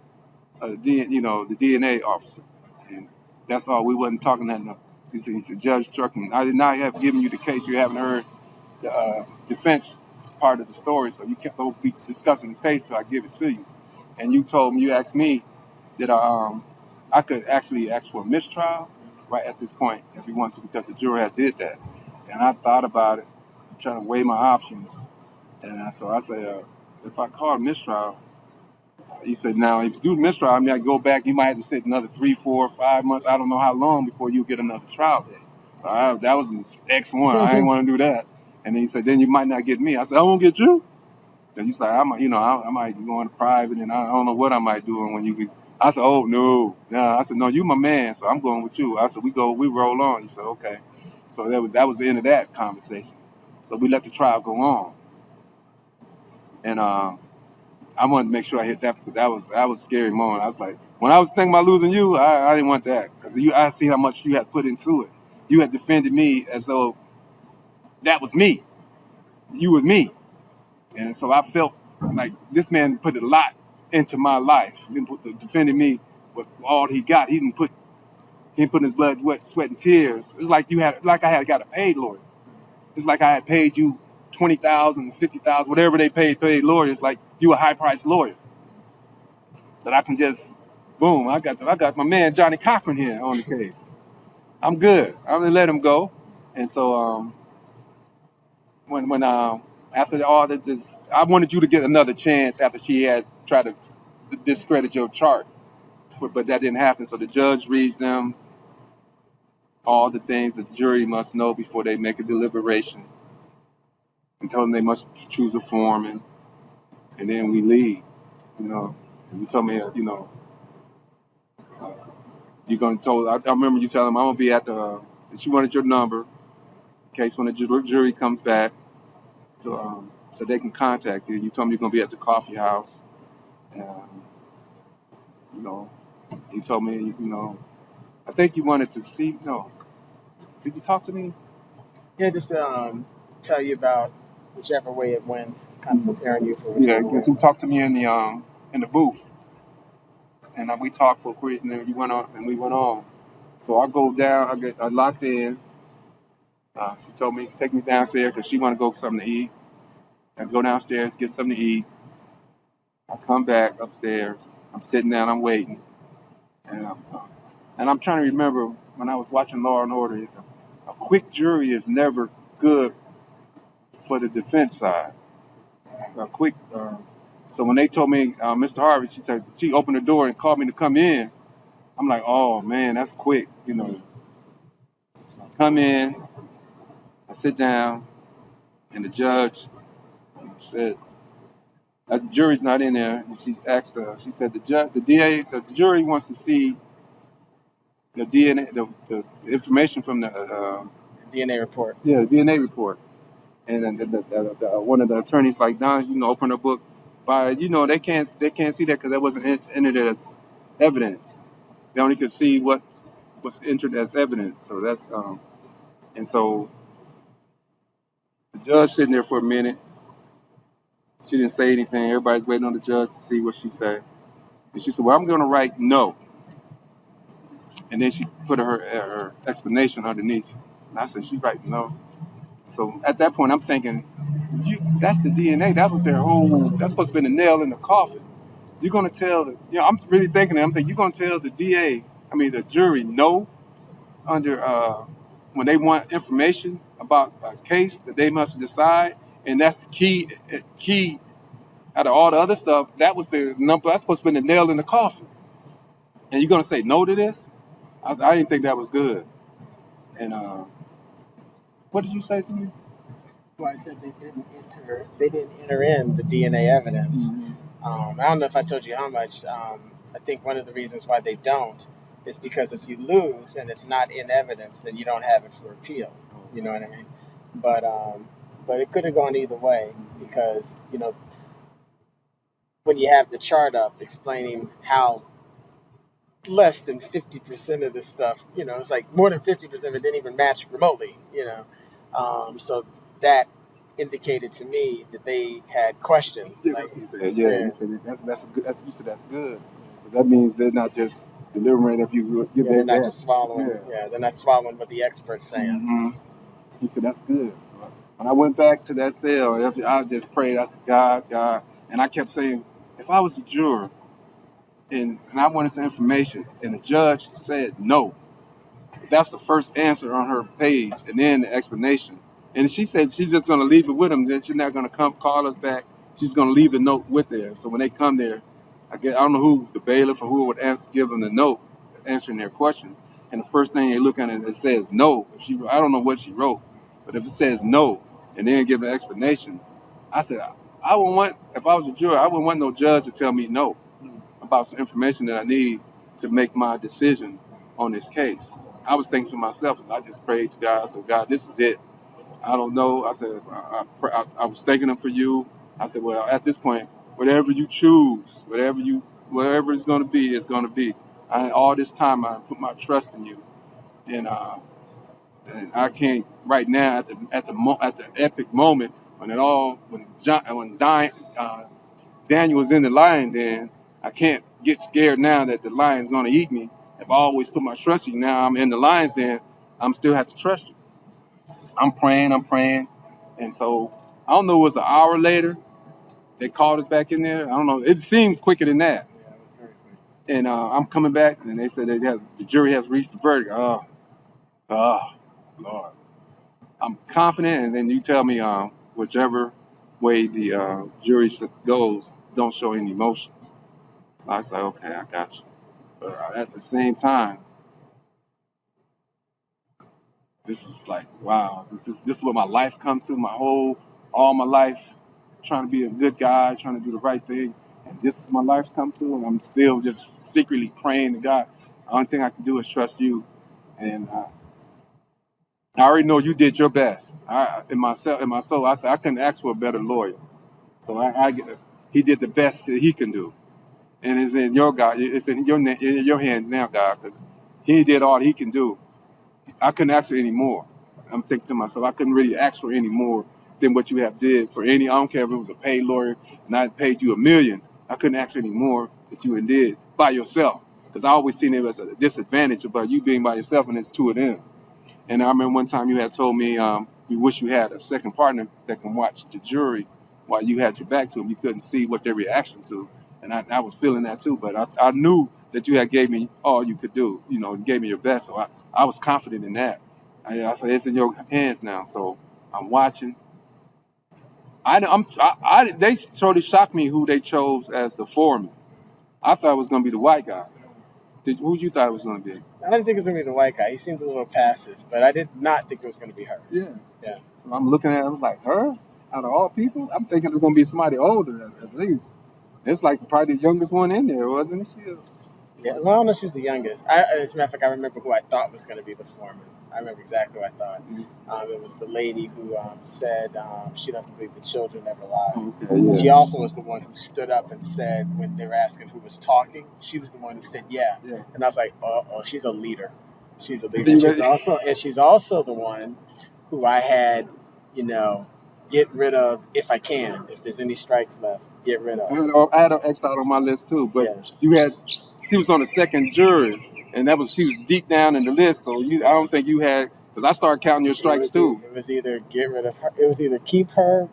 the DNA officer, and that's all. We wasn't talking that enough. He said, Judge Trucking, I did not have given you the case. You haven't heard the defense part of the story, so you kept be discussing the case till I give it to you. And you asked me that I could actually ask for a mistrial right at this point if we want to, because the jury had did that. And I thought about it, trying to weigh my options. And I said, if I call a mistrial, he said, now if you do mistrial, I go back, you might have to sit another 3, 4, 5 months. I don't know how long before you get another trial date. So that was an X1. I didn't want to do that. And then he said, then you might not get me. I said, I won't get you. And he's like, I might be going to private, and I don't know what I might do when you get. I said, oh, no. I said, no, you my man, so I'm going with you. I said, we roll on. He said, okay. So that was the end of that conversation. So we let the trial go on. And I wanted to make sure I hit that because that was a scary moment. I was like, when I was thinking about losing you, I didn't want that because I see how much you had put into it. You had defended me as though that was me. You was me. And so I felt like this man put a lot into my life. He defended me with all he got. He didn't put his blood, sweat, and tears. It's like I had got a paid lawyer. It's like I had paid you $20,000, $50,000, whatever they paid lawyers. Like you a high priced lawyer. That I can just boom. I got my man Johnny Cochran here on the case. I'm good. I'm gonna let him go. And so when after all this, I wanted you to get another chance after she had tried to discredit your chart, but that didn't happen. So the judge reads them all the things that the jury must know before they make a deliberation, and tell them they must choose a foreman, and then we leave. And you told me, you're gonna tell. I remember you telling them I'm gonna be at that you wanted your number in case when the jury comes back. So they can contact you. You told me you're going to be at the coffee house. And, he told me, I think you wanted to see. No, did you talk to me? Yeah, just tell you about whichever way it went, kind of preparing you for. Yeah, because he talked to me in the booth, and we talked for a quiz, and then we went on. So I go down. I locked in. She told me to take me downstairs because she want to go get something to eat. I go downstairs, get something to eat. I come back upstairs. I'm sitting down. I'm waiting, and I'm trying to remember when I was watching Law and Order. It's a quick jury is never good for the defense side. A quick. So when they told me, Mr. Harvey, she said she opened the door and called me to come in. I'm like, oh man, that's quick, So I come in, I sit down, and the judge said, as the jury's not in there, and she's asked her, she said the jury wants to see the DNA, the information from the DNA report. Yeah, the DNA report. And then one of the attorneys like, Don, open the book. By they can't see that because that wasn't entered as evidence. They only could see what was entered as evidence. So that's and so the judge sitting there for a minute. She didn't say anything. Everybody's waiting on the judge to see what she said. And she said, "Well, I'm going to write no." And then she put her explanation underneath. And I said, "She's writing no." So at that point, I'm thinking, that's the DNA. That was their whole. That's supposed to be the nail in the coffin. You're going to tell I'm really thinking. You're going to tell the the jury, no, under when they want information about a case that they must decide, and that's the key. Out of all the other stuff, that was the number. That's supposed to be the nail in the coffin. And you're going to say no to this? I didn't think that was good. And what did you say to me? Well, I said they didn't enter in the DNA evidence. Mm-hmm. I don't know if I told you how much. I think one of the reasons why they don't is because if you lose and it's not in evidence, then you don't have it for appeal. You know what I mean? But it could have gone either way because when you have the chart up explaining how less than 50% of this stuff, it's like more than 50% of it didn't even match remotely. So that indicated to me that they had questions. Yeah, like, he said, he said that's good. That's good. But that means they're not just delivering if you get they're not just swallowing. Yeah, they're not swallowing what the expert's saying. Mm-hmm. He said that's good. So when I went back to that cell, I just prayed. I said, God, and I kept saying, if I was a juror and I wanted some information, and the judge said no, if that's the first answer on her page, and then the explanation. And she said she's just going to leave it with them. That she's not going to come call us back. She's going to leave the note with there. So when they come there, I don't know who, the bailiff or who would give them the note answering their question. And the first thing they look at it says no. I don't know what she wrote, but if it says no and then give an explanation, I said I wouldn't want, if I was a juror, I wouldn't want no judge to tell me no about some information that I need to make my decision on this case. I was thinking to myself, and I just prayed to God. I said, God, this is it. I don't know. I said, I was thanking him for you. I said, well, at this point, whatever you choose, whatever it's going to be, it's going to be. All this time, I put my trust in you, and I can't right now at the epic moment when Daniel was in the lion den. I can't get scared now that the lion's going to eat me. If I always put my trust in you, now I'm in the lion's den, I'm still have to trust you. I'm praying, and so I don't know. It was an hour later. They called us back in there. I don't know. It seemed quicker than that. Yeah, it was very quick. And I'm coming back, and they said the jury has reached the verdict. Oh, Lord. I'm confident, and then you tell me whichever way the jury goes, don't show any emotion. So I was like, okay, I got you. But at the same time, this is like, wow, this is what my life come to, all my life, trying to be a good guy, trying to do the right thing. And this is my life come to, and I'm still just secretly praying to God. The only thing I can do is trust you. And I already know you did your best. In my soul, I said, I couldn't ask for a better lawyer. So he did the best that he can do. and it's in your God. It's in your hands now, God, because He did all He can do. I couldn't ask for any more. I'm thinking to myself, I couldn't really ask for any more than what you have did for any. I don't care if it was a paid lawyer and I paid you $1 million. I couldn't ask for any more that you did by yourself, because I always seen it as a disadvantage about you being by yourself, and it's two of them. And I remember one time you had told me you wish you had a second partner that can watch the jury while you had your back to them. You couldn't see what their reaction to. And I was feeling that too. But I knew that you had gave me all you could do. You know, you gave me your best. So I was confident in that. I said, it's in your hands now. So I'm watching. They totally shocked me who they chose as the foreman. I thought it was going to be the white guy. Who you thought it was going to be? I didn't think it was going to be the white guy. He seemed a little passive, but I did not think it was going to be her. Yeah. Yeah. So I'm looking at it, I was like, her? Out of all people? I'm thinking it's going to be somebody older at least. It's like probably the youngest one in there, wasn't it? Yeah, well, I don't know if she was the youngest. As a matter of fact, I remember who I thought was going to be the foreman. I remember exactly who I thought. Mm-hmm. It was the lady who said she doesn't believe the children ever lie. Okay, yeah. She also was the one who stood up and said, when they were asking who was talking, she was the one who said, yeah. And I was like, oh, she's a leader. She's a leader. She's also the one who I had, get rid of if I can. If there's any strikes left, get rid of. I had an X out on my list too, but she was on the second jury, and she was deep down in the list. So I don't think you had, because I started counting your strikes too. It was either get rid of her. It was either keep her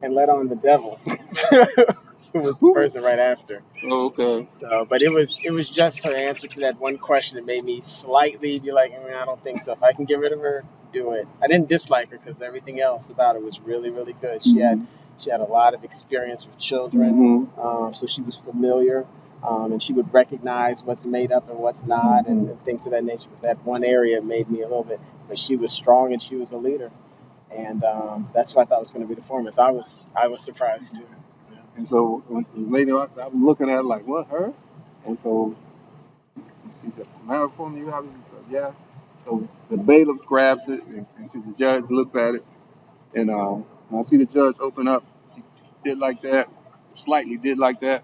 and let on the devil. It was the person right after. Oh, okay. So, but it was just her answer to that one question that made me slightly be like, I don't think so. If I can get rid of her, do it. I didn't dislike her because everything else about her was really, really good. She had a lot of experience with children, so she was familiar, and she would recognize what's made up and what's not, and things of that nature. But that one area made me a little bit. But she was strong and she was a leader, and that's what I thought was going to be the foreman. So I was surprised too. And so later I was looking at it like, what, her? And so she said, married for me, you have it? She said, yeah. So the bailiff grabs it, and the judge looks at it, and I see the judge open up. She did like that, slightly did like that,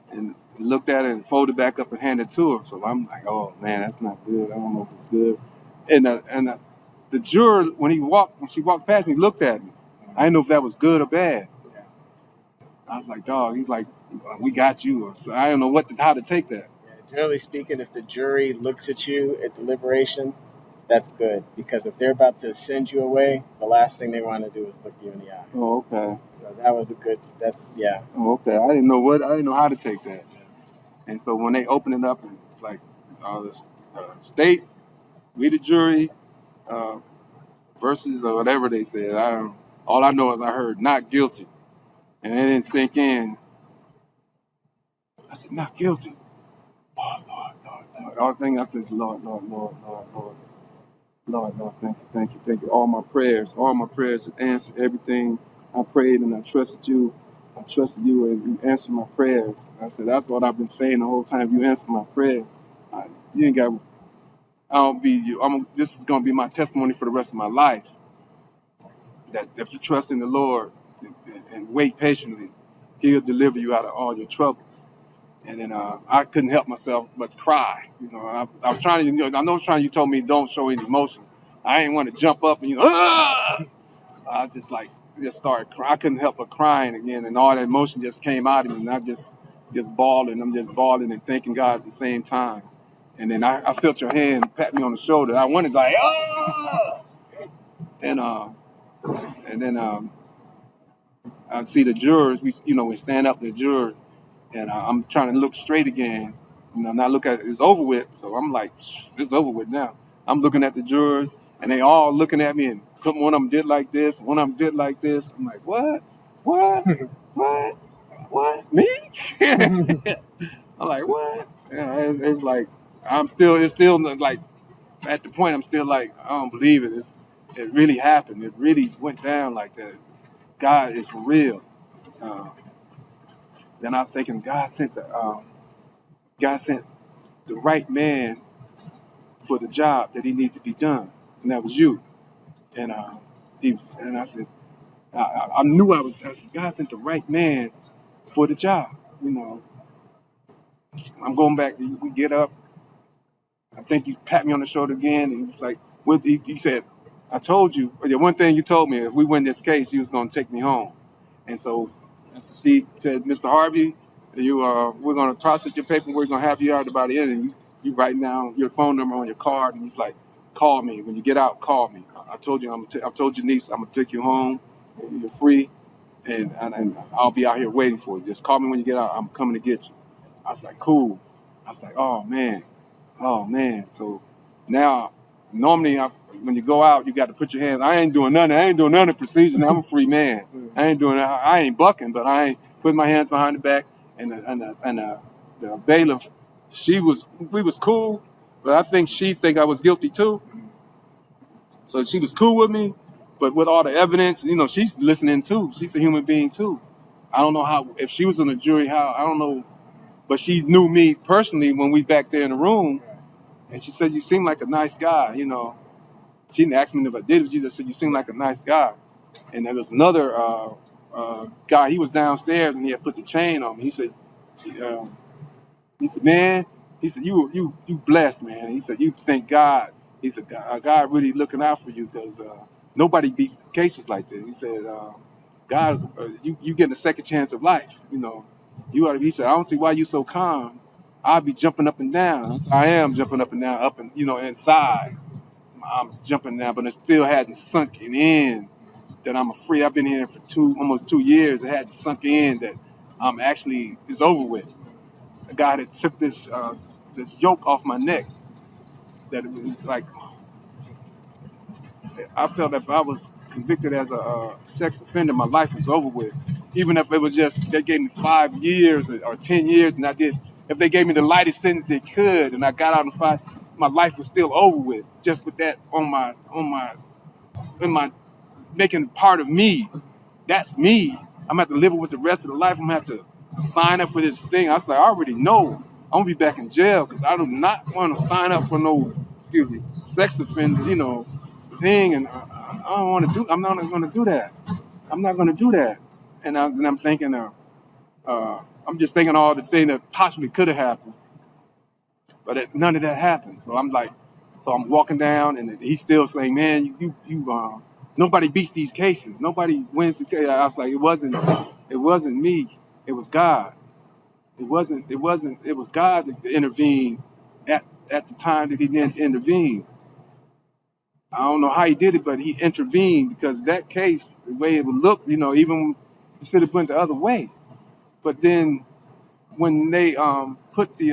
and looked at it and folded back up and handed it to her. So I'm like, oh man, that's not good. I don't know if it's good. And the juror, when she walked past me, looked at me. I didn't know if that was good or bad. I was like, dog. He's like, we got you. So I don't know how to take that. Yeah, generally speaking, if the jury looks at you at deliberation, that's good, because if they're about to send you away, the last thing they want to do is look you in the eye. Oh, okay. So that was yeah. Oh, okay. I didn't know how to take that. And so when they open it up, and it's like the state, we the jury, versus or whatever they said. All I know is I heard not guilty, and it didn't sink in. I said not guilty. Oh Lord. All thing I said is Lord. Lord, thank you. All my prayers have answered everything I prayed, and I trusted you. I trusted you, and you answered my prayers. I said, that's what I've been saying the whole time. You answered my prayers. You ain't got. This is gonna be my testimony for the rest of my life. That if you trust in the Lord and wait patiently, He'll deliver you out of all your troubles. And then I couldn't help myself but cry. I was trying to. I know you told me don't show any emotions. I didn't want to jump up and I was just started crying. I couldn't help but crying again, and all that emotion just came out of me, and I just bawling. I'm just bawling and thanking God at the same time. And then I felt your hand pat me on the shoulder. I wanted like and then I see the jurors. We stand up the jurors. And I'm trying to look straight again, not look at it. It's over with. So I'm like, it's over with now. I'm looking at the jurors, and they all looking at me, and one of them did like this, one of them did like this. I'm like, what, me? I'm like, what? Yeah, it's like it's still like at the point I'm still like, I don't believe it. It really happened. It really went down like that. God is for real. Then I'm thinking God sent the right man for the job that he needed to be done, and that was you. And I said, I knew I said, God sent the right man for the job. I'm going back. We get up. I think he pat me on the shoulder again, and he was like, he said, I told you, the one thing you told me, if we win this case, you was going to take me home. And so she said, Mr. Harvey, we're going to process your paperwork. We're going to have you out about the end. And you write down your phone number on your card. And he's like, call me. When you get out, call me. I told you, I told your niece, I'm going to take you home. You're free. And I'll be out here waiting for you. Just call me when you get out. I'm coming to get you. I was like, cool. I was like, oh, man. So now, normally, when you go out, you got to put your hands. I ain't doing nothing procedure. I'm a free man. I ain't bucking, but I ain't putting my hands behind the back. And the bailiff, we was cool, but I think she think I was guilty too. So she was cool with me, but with all the evidence, she's listening too. She's a human being too. I don't know if she was on the jury, I don't know, but she knew me personally when we back there in the room. And she said, you seem like a nice guy, She didn't ask me if I did. She just said, you seem like a nice guy. And there was another guy. He was downstairs and he had put the chain on me. He said, man, you blessed, man. He said, you thank God. He said, God really looking out for you because nobody beats cases like this. He said, God is, you getting a second chance of life. He said, I don't see why you so calm. I'll be jumping up and down. I am jumping up and down, up and, inside. I'm jumping down, but it still hadn't sunk in that I'm free. I've been here for almost 2 years. It hadn't sunk in that I'm actually, it's over with. A guy that took this yoke off my neck, that it was like, I felt if I was convicted as a sex offender, my life was over with. Even if it was just, they gave me 5 years or 10 years, and if they gave me the lightest sentence they could, and I got out in 5, my life was still over with. Just with that in my making part of me. That's me. I'm gonna have to live with the rest of the life. I'm gonna have to sign up for this thing. I was like, I already know I'm gonna be back in jail because I do not want to sign up for no, sex offender, thing, and I don't want to do. I'm not gonna do that. I'm not gonna do that. And I'm thinking, I'm just thinking all the things that possibly could have happened, but none of that happened. So I'm walking down, and he's still saying, "Man, you nobody beats these cases. Nobody wins the case." I was like, "It wasn't me. It was God. It was God that intervened at the time that He didn't intervene. I don't know how He did it, but He intervened because that case, the way it would look, even it should have went the other way. But then when they put the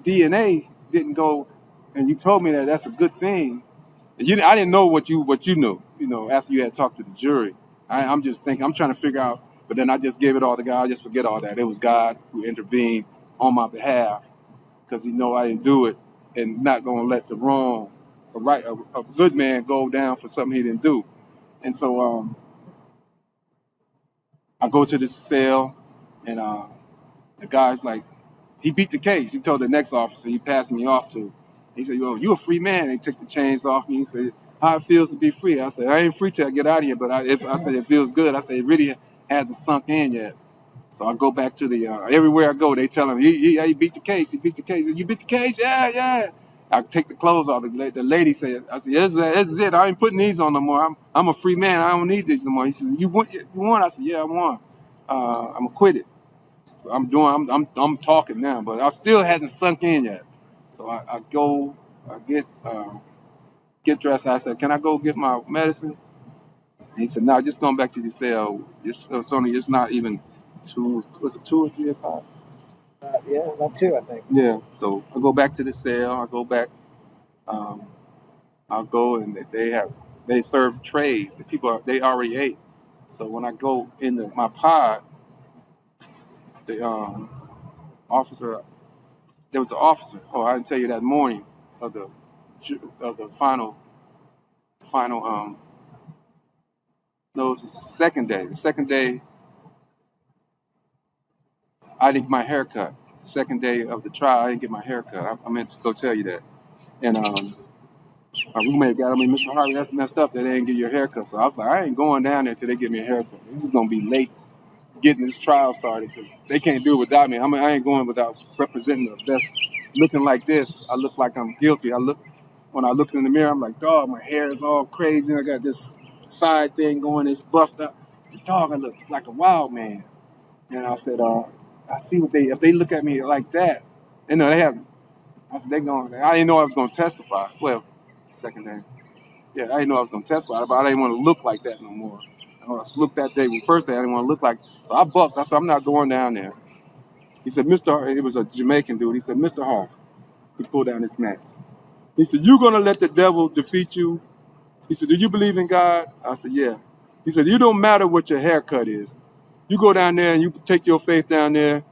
DNA didn't go, and you told me that that's a good thing. I didn't know what you knew. After you had talked to the jury, I'm just thinking. I'm trying to figure out. But then I just gave it all to God. I just forget all that. It was God who intervened on my behalf because He know I didn't do it, and not going to let the wrong, a good man go down for something he didn't do. And so I go to this cell, and the guy's like, he beat the case. He told the next officer he passed me off to. He said, "Yo, you a free man." They took the chains off me. He said, "How it feels to be free?" I said, "I ain't free till I get out of here, but I said it feels good." I said, "It really hasn't sunk in yet." So I go back to the everywhere I go, they tell him he beat the case. He beat the case. You beat the case? Yeah. I take the clothes off. The lady said, "I said, this is it. I ain't putting these on no more. I'm a free man. I don't need these no more." He said, "You won?" I said, "Yeah, I won. I'm acquitted." So I'm talking now, but I still hadn't sunk in yet. So I go, I get dressed. I said, "Can I go get my medicine?" And he said, "No, just going back to the cell. It's not even 2. Was it 2 or 3 o'clock?" Yeah, about 2, I think. Yeah. So I go back to the cell. I go back. I'll go, and they serve trays. The people they already ate. So when I go into my pod, the officer. There was an officer. Oh, I didn't tell you that morning of the final. No, it was the second day. The second day, I didn't get my hair cut. The second day of the trial, I didn't get my hair cut. I meant to go tell you that. And my roommate got on me, "Mr. Harvey, that's messed up. They didn't get your haircut." So I was like, I ain't going down there till they get me a haircut. This is gonna be late. getting this trial started because they can't do it without me. I mean, I ain't going without representing the best. Looking like this, I look like I'm guilty. When I looked in the mirror, I'm like, dog, my hair is all crazy. I got this side thing going, it's buffed up. I said, dog, I look like a wild man. And I said, I see if they look at me like that, they have. I said, I didn't know I was going to testify. Well, second day. Yeah, I didn't know I was going to testify, but I didn't want to look like that no more. I looked that day. First day, I didn't want to look like. So I bucked. I said, I'm not going down there. He said, it was a Jamaican dude. He said, Mr. Hawk. He pulled down his mask. He said, you going to let the devil defeat you? He said, do you believe in God? I said, yeah. He said, you don't matter what your haircut is. You go down there and you take your faith down there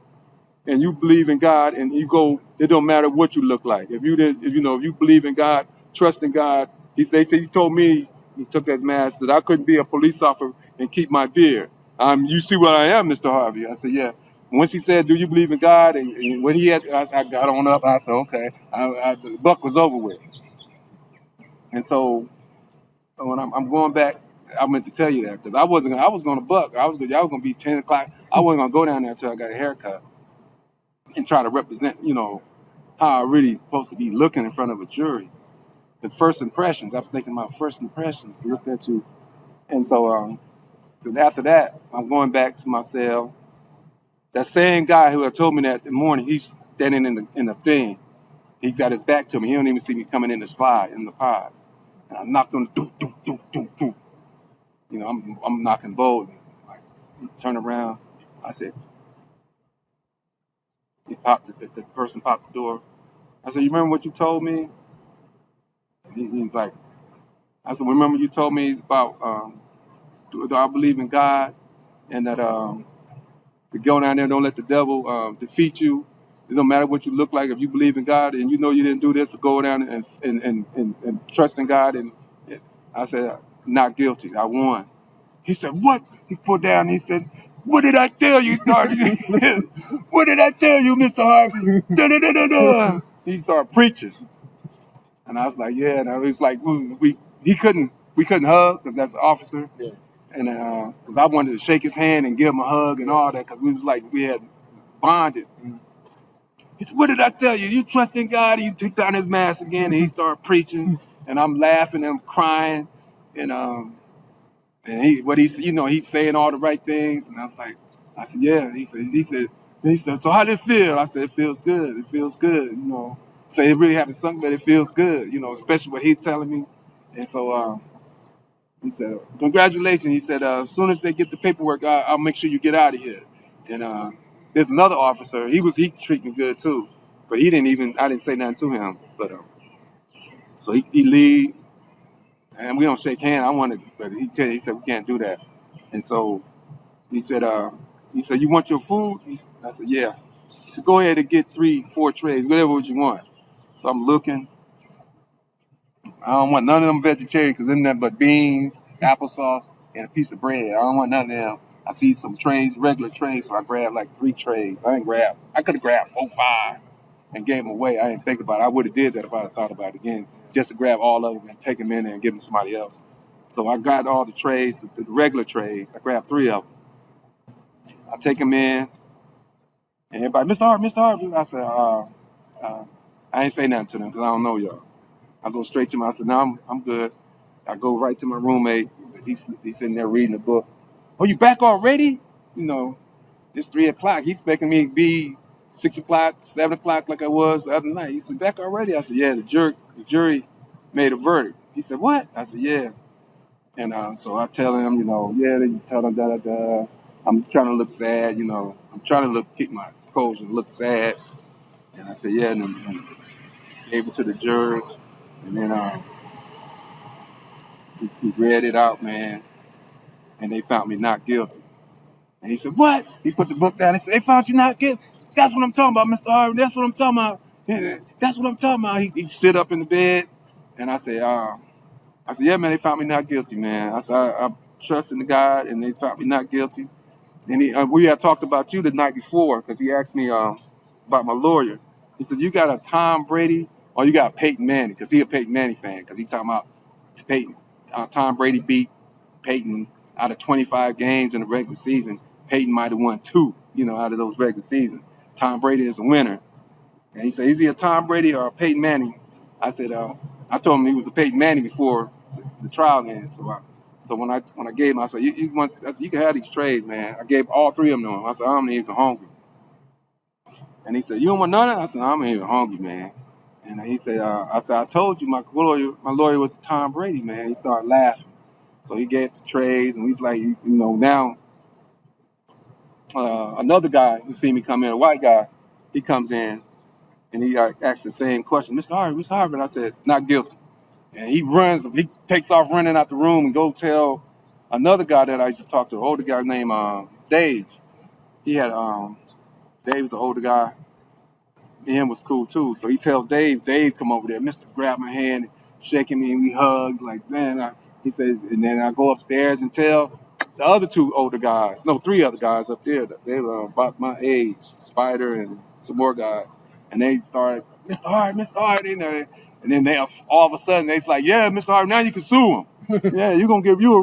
and you believe in God and you go, it don't matter what you look like. If you believe in God, trust in God. He told me, he took his mask, that I couldn't be a police officer and keep my beard. You see what I am, Mr. Harvey. I said, yeah. Once he said, do you believe in God? And when I got on up, I said, okay. The buck was over with. And so when I'm going back, I meant to tell you that because I was going to buck. I was going to be 10 o'clock. I wasn't going to go down there until I got a haircut and try to represent, how I really supposed to be looking in front of a jury. Because first impressions, I was thinking about first impressions, looked at you. And so after that, I'm going back to my cell. That same guy who had told me that in the morning, he's standing in the thing. He's got his back to me. He don't even see me coming in the slide, in the pod. And I knocked on the doop, doop, doop, doop, doop. I'm knocking boldly. Like, he turned around. I said, the person popped the door. I said, you remember what you told me? He's like, I said, remember you told me about do I believe in God and that to go down there, don't let the devil defeat you. It don't matter what you look like. If you believe in God and you know you didn't do this, to go down and trust in God. And I said, not guilty. I won. He said, what? He put down. He said, what did I tell you, Darty? What did I tell you, Mr. Harvey? Da-da-da-da-da. He started preaching. And I was like, yeah. And I was like, we couldn't hug because that's the officer. Yeah. And because I wanted to shake his hand and give him a hug and all that because we had bonded. Mm-hmm. He said, what did I tell you? You trust in God? And he took down his mask again and he started preaching. And I'm laughing and I'm crying. And he's saying all the right things. And I said, yeah. He said, so how did it feel? I said, it feels good. It feels good. So it really happened something, but it feels good, especially what he's telling me. And so he said, congratulations. He said, as soon as they get the paperwork, I'll make sure you get out of here. And there's another officer. He treated me good too, but I didn't say nothing to him. But so he leaves, and we don't shake hands. But he said we can't do that. And so he said, you want your food? I said, yeah. He said, go ahead and get 3-4 trays, whatever you want. So I'm looking. I don't want none of them vegetarian because there's nothing but beans, applesauce, and a piece of bread. I don't want none of them. I see some trays, regular trays, so I grabbed like 3 trays. I could have grabbed 4, 5 and gave them away. I didn't think about it. I would have did that if I had thought about it again, just to grab all of them and take them in there and give them to somebody else. So I got all the trays, the regular trays. I grabbed 3 of them. I take them in, and everybody, Mr. Harvey. I said, I ain't say nothing to them because I don't know y'all. I go straight to him. I said, no, I'm good. I go right to my roommate. He's sitting there reading the book. Oh, you back already? It's 3 o'clock. He's expecting me to be 6 o'clock, 7 o'clock like I was the other night. He said, back already? I said, yeah, the jury made a verdict. He said, what? I said, yeah. And so I tell him, yeah, they tell him da-da-da. I'm trying to look sad, I'm trying to keep my composure and look sad. And I said, yeah, and gave it to the judge. And then he read it out, man, and they found me not guilty. And he said, what? He put the book down and said, they found you not guilty? That's what I'm talking about, Mr. Harvey. That's what I'm talking about. That's what I'm talking about. He stood up in the bed, and I said, yeah, man, they found me not guilty, man. I said, I trust in God, and they found me not guilty. And we had talked about you the night before because he asked me about my lawyer. He said, you got a Tom Brady or you got a Peyton Manning? Because he a Peyton Manning fan because he talking about Peyton. Tom Brady beat Peyton out of 25 games in the regular season. Peyton might have won 2, out of those regular seasons. Tom Brady is the winner. And he said, is he a Tom Brady or a Peyton Manning? I said, I told him he was a Peyton Manning before the trial ended. So when I gave him, I said, you can have these trades, man. I gave all 3 of them to him. I said, I'm not even hungry. And he said, you don't want none of it? I said, I'm not even hungry, man. And he said, I told you my lawyer was Tom Brady, man. He started laughing. So he gave the trades, and he's like, now another guy who seen me come in, a white guy, he comes in, and he asked the same question, Mr. Harvey. And I said, not guilty. And he takes off running out the room and go tell another guy that I used to talk to, an older guy named Dave. He had, Dave was an older guy. Him was cool too. So he tells Dave come over there. Mr. grabbed my hand, shaking me, and we hugged. Like, man, he said, and then I go upstairs and tell the other 2 older guys, 3 other guys up there, they were about my age, Spider and some more guys. And they started, Mr. Harvey, and then they all of a sudden they's like, yeah, Mr. Harvey, now you can sue him. Yeah, you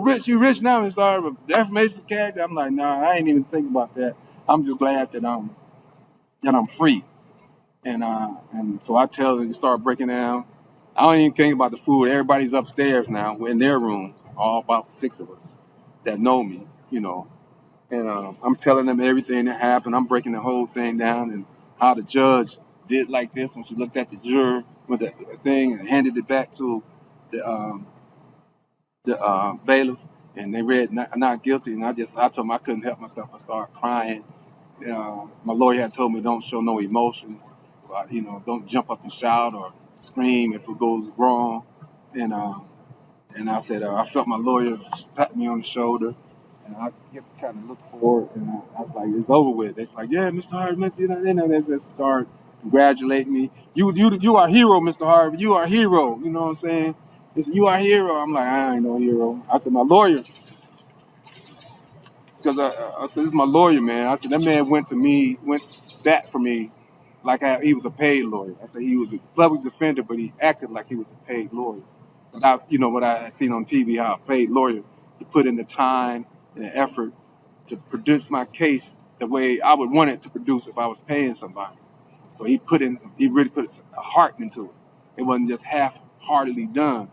rich now, Mr. Harvey. Defamation of character. I'm like, nah, I ain't even thinking about that. I'm just glad that I'm free. And so I tell them to start breaking down. I don't even think about the food. Everybody's upstairs now. We're in their room, all about 6 of us that know me, And I'm telling them everything that happened. I'm breaking the whole thing down and how the judge did like this when she looked at the juror with the thing and handed it back to the bailiff, and they read not guilty. And I told them I couldn't help myself. I started crying. My lawyer had told me don't show no emotions. So don't jump up and shout or scream if it goes wrong. And I said, I felt my lawyers pat me on the shoulder, and I kept kind of look forward, and I was like, it's over with. It's like, yeah, Mr. Harvey, they just start congratulating me. You are a hero, Mr. Harvey. You are a hero. You know what I'm saying? They said, you are a hero. I'm like, I ain't no hero. I said, my lawyer, because I said, this is my lawyer, man. I said, that man went back for me like he was a paid lawyer. I said he was a public defender, but he acted like he was a paid lawyer. Without, what I had seen on TV, how a paid lawyer, he put in the time and the effort to produce my case the way I would want it to produce if I was paying somebody. So he really put a heart into it. It wasn't just half-heartedly done.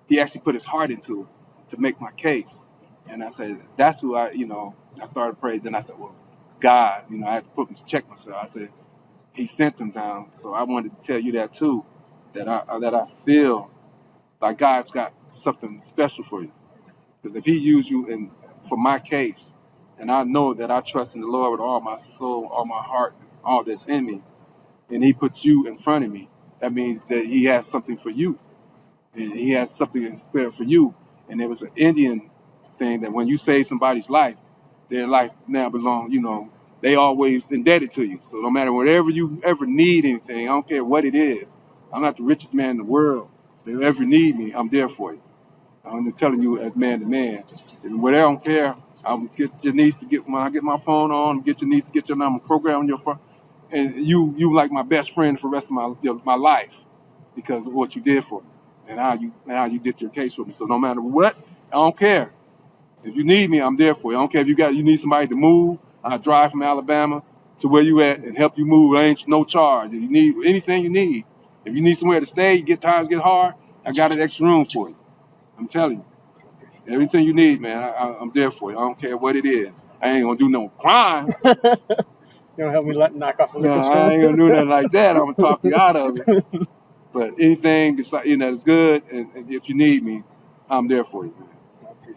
He actually put his heart into it to make my case. And I said, that's who I started praying. Then I said, well, God, I had to check myself. I said, he sent them down. So I wanted to tell you that too, that I feel like God's got something special for you. Because if he used you for my case, and I know that I trust in the Lord with all my soul, all my heart, all that's in me, and he put you in front of me, that means that he has something for you. And he has something in spirit for you. And there was an Indian thing that when you save somebody's life, their life now belongs, they always indebted to you. So no matter whatever you ever need anything, I don't care what it is. I'm not the richest man in the world. If you ever need me, I'm there for you. I'm just telling you as man to man. If whatever, I don't care. I'll get your niece to when I get my phone on, get your niece to get your number, program on your phone. And you like my best friend for the rest of my life because of what you did for me and how you did your case for me. So no matter what, I don't care. If you need me, I'm there for you. I don't care if you need somebody to move. I'll drive from Alabama to where you at and help you move. I ain't no charge. If you need anything you need, if you need somewhere to stay, times get hard, I got an extra room for you. I'm telling you. Everything you need, man, I'm there for you. I don't care what it is. I ain't gonna do no crime. You don't help me knock off a liquor store? I ain't gonna do nothing like that. I'm gonna talk you out of it. But anything that's good, and if you need me, I'm there for you, man.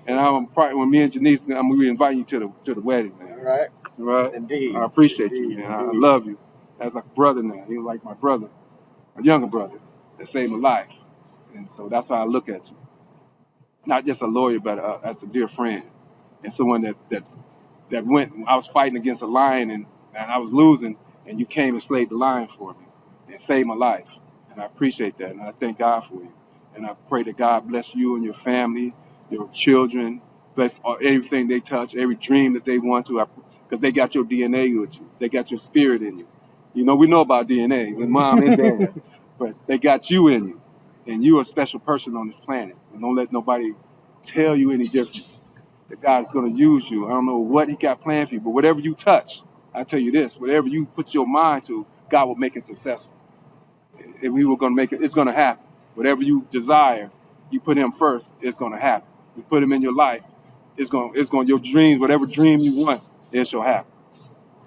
And I'm probably when me and Janice, I'm gonna be inviting you to the wedding, man. All right. Indeed. I appreciate you, man. I love you. As like a brother now. You're like my brother, a younger brother that saved my life, and so that's how I look at you. Not just a lawyer, but as a dear friend, and someone that went. I was fighting against a lion, and I was losing, and you came and slayed the lion for me and saved my life, and I appreciate that, and I thank God for you, and I pray that God bless you and your family, your children, bless everything they touch, every dream that they want to, because they got your DNA with you, they got your spirit in you. We know about DNA with mom and dad, but they got you in you. And you're a special person on this planet. And don't let nobody tell you any different. that God is going to use you. I don't know what He got planned for you, but whatever you touch, I tell you this: whatever you put your mind to, God will make it successful. If we were going to make it, it's going to happen. Whatever you desire, you put Him first, it's going to happen. You put Him in your life, it's going, your dreams, whatever dream you want, it shall happen.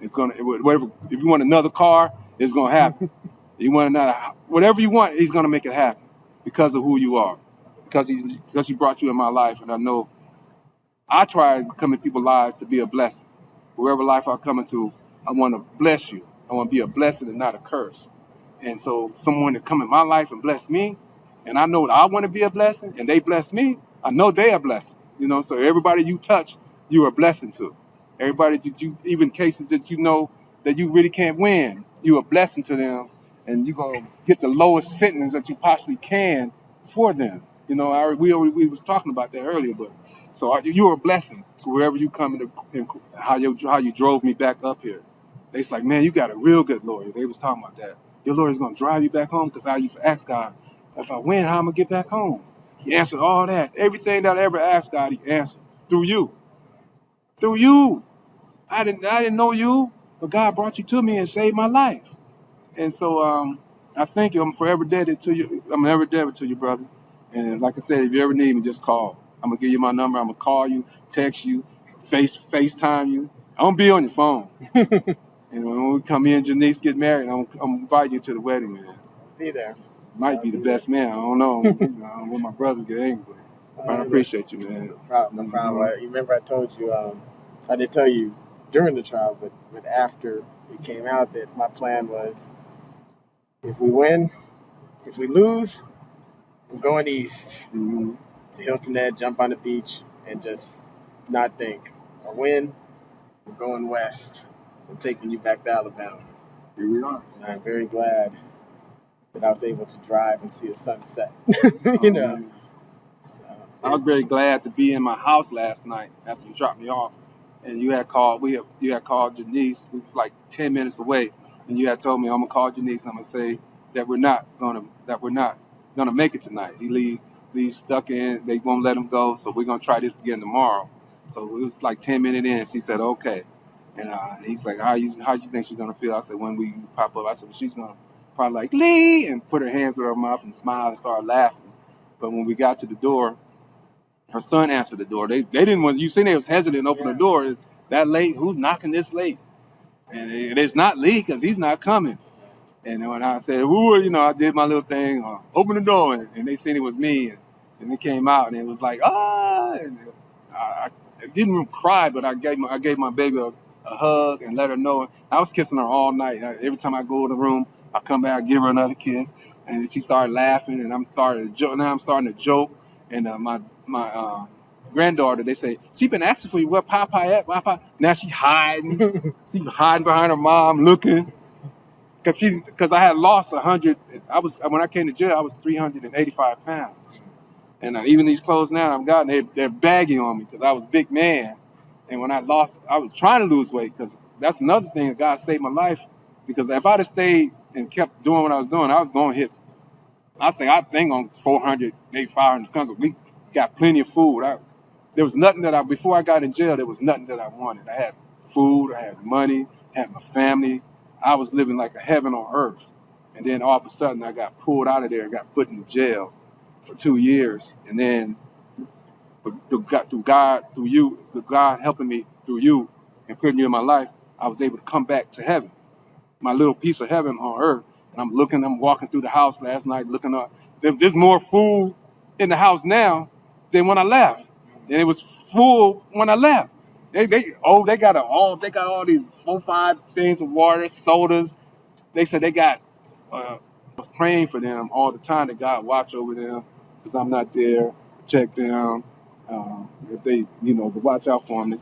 It's going to, whatever. If you want another car, it's going to happen. You want another, whatever you want, He's going to make it happen because of who you are, because He brought you in my life, and I know I try to come in people's lives to be a blessing. Wherever life I come into, I want to bless you. I want to be a blessing and not a curse. And so someone that come in my life and bless me, and I know that I want to be a blessing, and they bless me, I know they a blessing. So everybody you touch, you are a blessing to. Everybody that you, even cases that you know that you really can't win, you a blessing to them, and you're going to get the lowest sentence that you possibly can for them. We was talking about that earlier, but so you're a blessing to wherever you come in, how you drove me back up here. They's like, man, you got a real good lawyer. They was talking about that. Your lawyer's going to drive you back home, because I used to ask God, if I win, how am I going to get back home? He answered all that. Everything that I ever asked God, He answered through you. Through you. I didn't know you, but God brought you to me and saved my life. And so I thank you. I'm forever indebted to you. I'm ever indebted to you, brother. And like I said, if you ever need me, just call. I'm going to give you my number. I'm going to call you, text you, FaceTime you. I'm going to be on your phone. And when we come in, Janice get married, I'm invite you to the wedding, man. Be there. Might be the best man. I don't know. I don't want my brothers get angry. But I appreciate you, man. No problem. You remember I told you, I didn't tell you during the trial, but after it came out that my plan was, if we win, if we lose, we're going east to Hilton Head, jump on the beach, and just not think. Or win, we're going west. I'm taking you back to Alabama. Here we are. And I'm very glad that I was able to drive and see a sunset. So, I was very glad to be in my house last night after you dropped me off, and you had called. You had called Janice. We was like 10 minutes away, and you had told me, I'm gonna call Janice. I'm gonna say that we're not gonna make it tonight. He leaves stuck in. They won't let him go, so we're gonna try this again tomorrow. So it was like 10 minutes in. She said, okay. And he's like, how you think she's going to feel? I said, when we pop up, I said, well, she's going to probably like, Lee, and put her hands with her mouth and smile and start laughing. But when we got to the door, her son answered the door. They didn't want, you seen they was hesitant to open the door. It's that late? Who's knocking this late? And it's not Lee, because he's not coming. And when I said, I did my little thing, open the door, and they seen it was me. And they came out, and it was like, and I didn't cry, but I gave my baby a hug and let her know. I was kissing her all night. Every time I go in the room, I come back, give her another kiss, and she started laughing, and I'm starting to joke. And my granddaughter, they say, she been asking for you, where Papa at? Papa? Now she hiding. She's hiding behind her mom, looking. Because I had lost 100. When I came to jail, I was 385 pounds. And even these clothes now I've gotten, they're baggy on me because I was a big man. And when I lost, I was trying to lose weight, because that's another thing that God saved my life. Because if I'd have stayed and kept doing what I was doing, I was going to hit. I think on 400, maybe 500 pounds. We got plenty of food. There was nothing before I got in jail, there was nothing that I wanted. I had food, I had money, I had my family. I was living like a heaven on earth. And then all of a sudden I got pulled out of there and got put in jail for 2 years. And then through God helping me through you and putting you in my life, I was able to come back to heaven, my little piece of heaven on earth. And I'm walking through the house last night, looking up. There's more food in the house now than when I left, and it was full when I left. They got all these 4-5 things of water, sodas. They said they got. I was praying for them all the time that God watch over them, because I'm not there, protect them. If they, to watch out for them,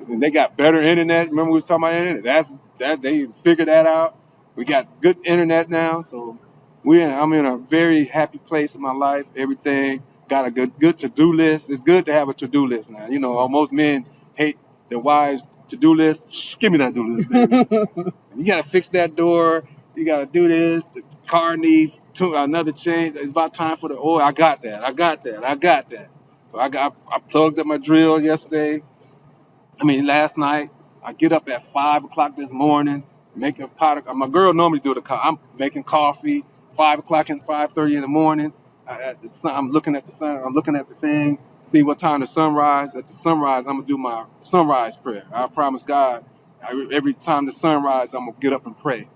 and they got better internet. Remember we were talking about internet? They figured that out. We got good internet now, so I'm in a very happy place in my life. Everything got a good to-do list. It's good to have a to-do list now. Most men hate their wives' to-do list. Shh, give me that to-do list, baby. You got to fix that door. You got to do this. The car needs another change. It's about time for the oil. I got that. So I plugged up my drill last night. I get up at 5 o'clock this morning, making a pot of, my girl normally do the coffee. I'm making coffee, 5 o'clock and 5:30 in the morning. I'm looking at the sun, I'm looking at the thing, see what time the sunrise. At the sunrise, I'm gonna do my sunrise prayer. I promise God, every time the sunrise, I'm gonna get up and pray.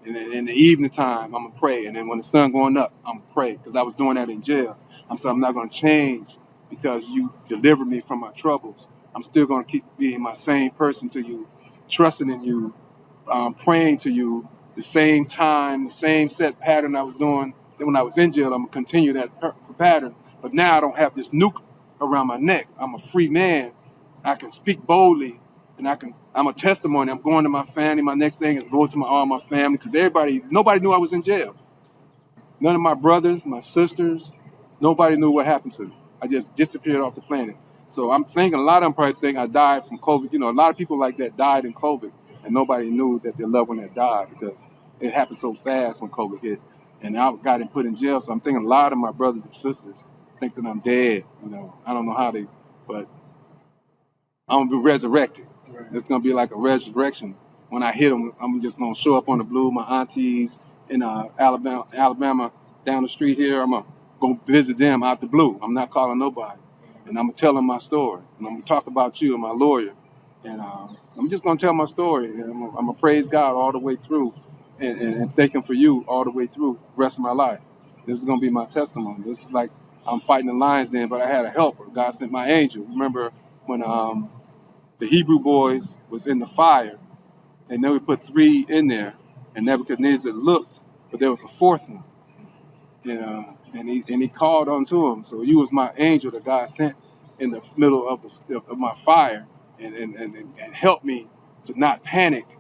And then in the evening time, I'm gonna pray. And then when the sun going up, I'm gonna pray. Because I was doing that in jail. I'm not gonna change because you delivered me from my troubles. I'm still gonna keep being my same person to you, trusting in you, praying to you, the same time, the same set pattern I was doing. Then when I was in jail, I'm gonna continue that pattern. But now I don't have this nuke around my neck. I'm a free man. I can speak boldly, and I'm a testimony. I'm going to my family. My next thing is going to all my family, because nobody knew I was in jail. None of my brothers, my sisters, nobody knew what happened to me. I just disappeared off the planet. So I'm thinking a lot of them probably think I died from COVID. You know, a lot of people like that died in COVID, and nobody knew that their loved one had died because it happened so fast when COVID hit. And I got put in jail. So I'm thinking a lot of my brothers and sisters think that I'm dead. You know, I don't know how but I'm gonna be resurrected. Right. It's gonna be like a resurrection. When I hit them, I'm just gonna show up on the blue. My aunties in Alabama down the street here, I'm gonna go visit them out the blue. I'm not calling nobody, and I'm gonna tell them my story. And I'm gonna talk about you and my lawyer, and I'm just gonna tell my story. And I'm gonna praise God all the way through, and thank Him for you all the way through the rest of my life. This is gonna be my testimony. This is like I'm fighting the lions then, but I had a helper. God sent my angel. Remember when the Hebrew boys was in the fire, and then we put 3 in there, and Nebuchadnezzar looked, but there was a 4th one, and he called unto him. So you was my angel that God sent in the middle of my fire, and helped me to not panic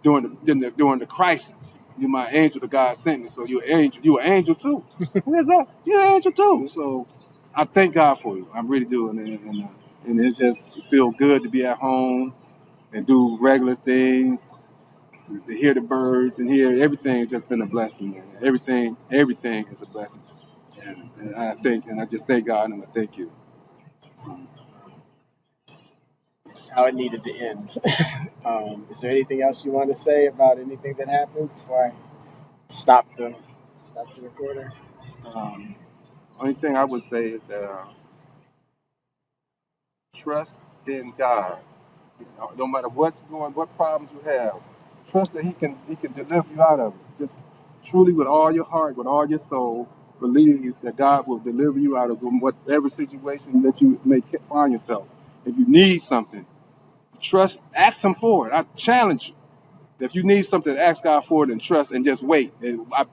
during the crisis. You're my angel that God sent me. So you're an angel too. Where's that? You're an angel too. So I thank God for you. I really do, and it just feels good to be at home and do regular things, to hear the birds and hear everything. Has just been a blessing, man. Everything is a blessing. And I just thank God and I thank you. This is how it needed to end. Is there anything else you want to say about anything that happened before I stop the recorder? Only thing I would say is that trust in God. No matter what problems you have, trust that He can deliver you out of it. Just truly, with all your heart, with all your soul, believe that God will deliver you out of whatever situation that you may find yourself. If you need something, ask Him for it. I challenge you. If you need something, ask God for it and trust and just wait. And I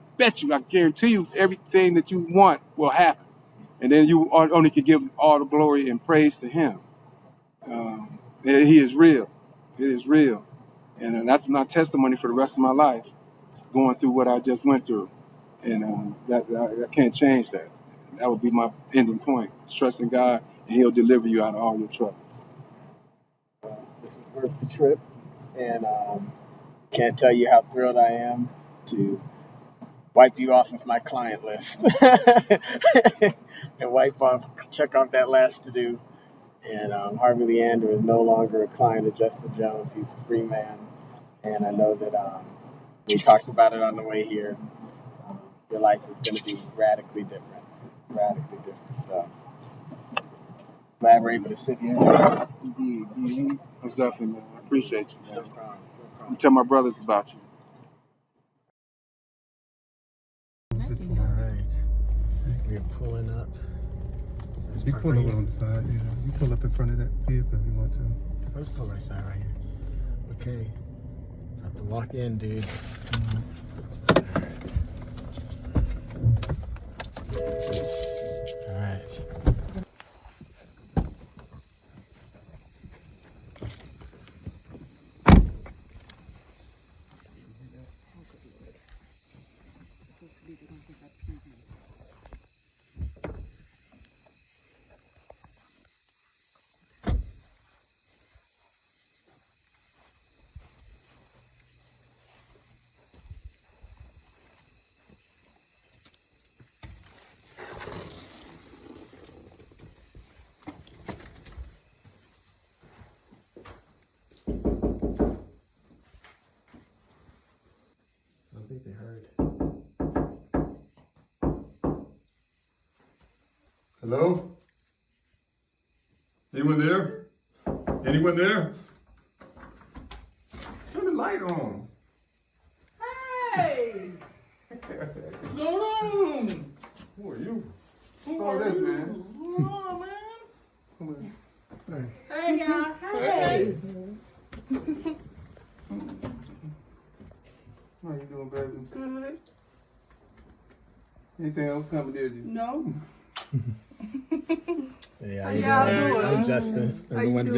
guarantee you, everything that you want will happen. And then you only can give all the glory and praise to Him. He is real. It is real. And that's my testimony for the rest of my life. It's going through what I just went through. And I can't change that. That would be my ending point. Trust in God, and He'll deliver you out of all your troubles. This was worth the trip. And can't tell you how thrilled I am to wipe you off of my client list. And check off that last to-do. And Harvey Leander is no longer a client of Justin Jones. He's a free man. And I know that we talked about it on the way here. Your life is going to be radically different. Radically different. So glad we're able to sit here. Indeed. Mm-hmm. Most definitely, man. I appreciate you, man. No problem. You tell my brothers about you. All right. We're pulling up. You pull over on the side, yeah. You pull up in front of that vehicle if you want to. Let's pull right side right here. Okay. Have to walk in, dude. All right. Hello? Anyone there? Anyone there? Turn the light on. Hey! What's going on? Who are you? What's all this, man? What's going on, man? Come on. Hey, y'all. Hey. How you doing, baby? Good. Anything else coming, did you? No. Yeah, How y'all doing? I'm Justin. How you doing?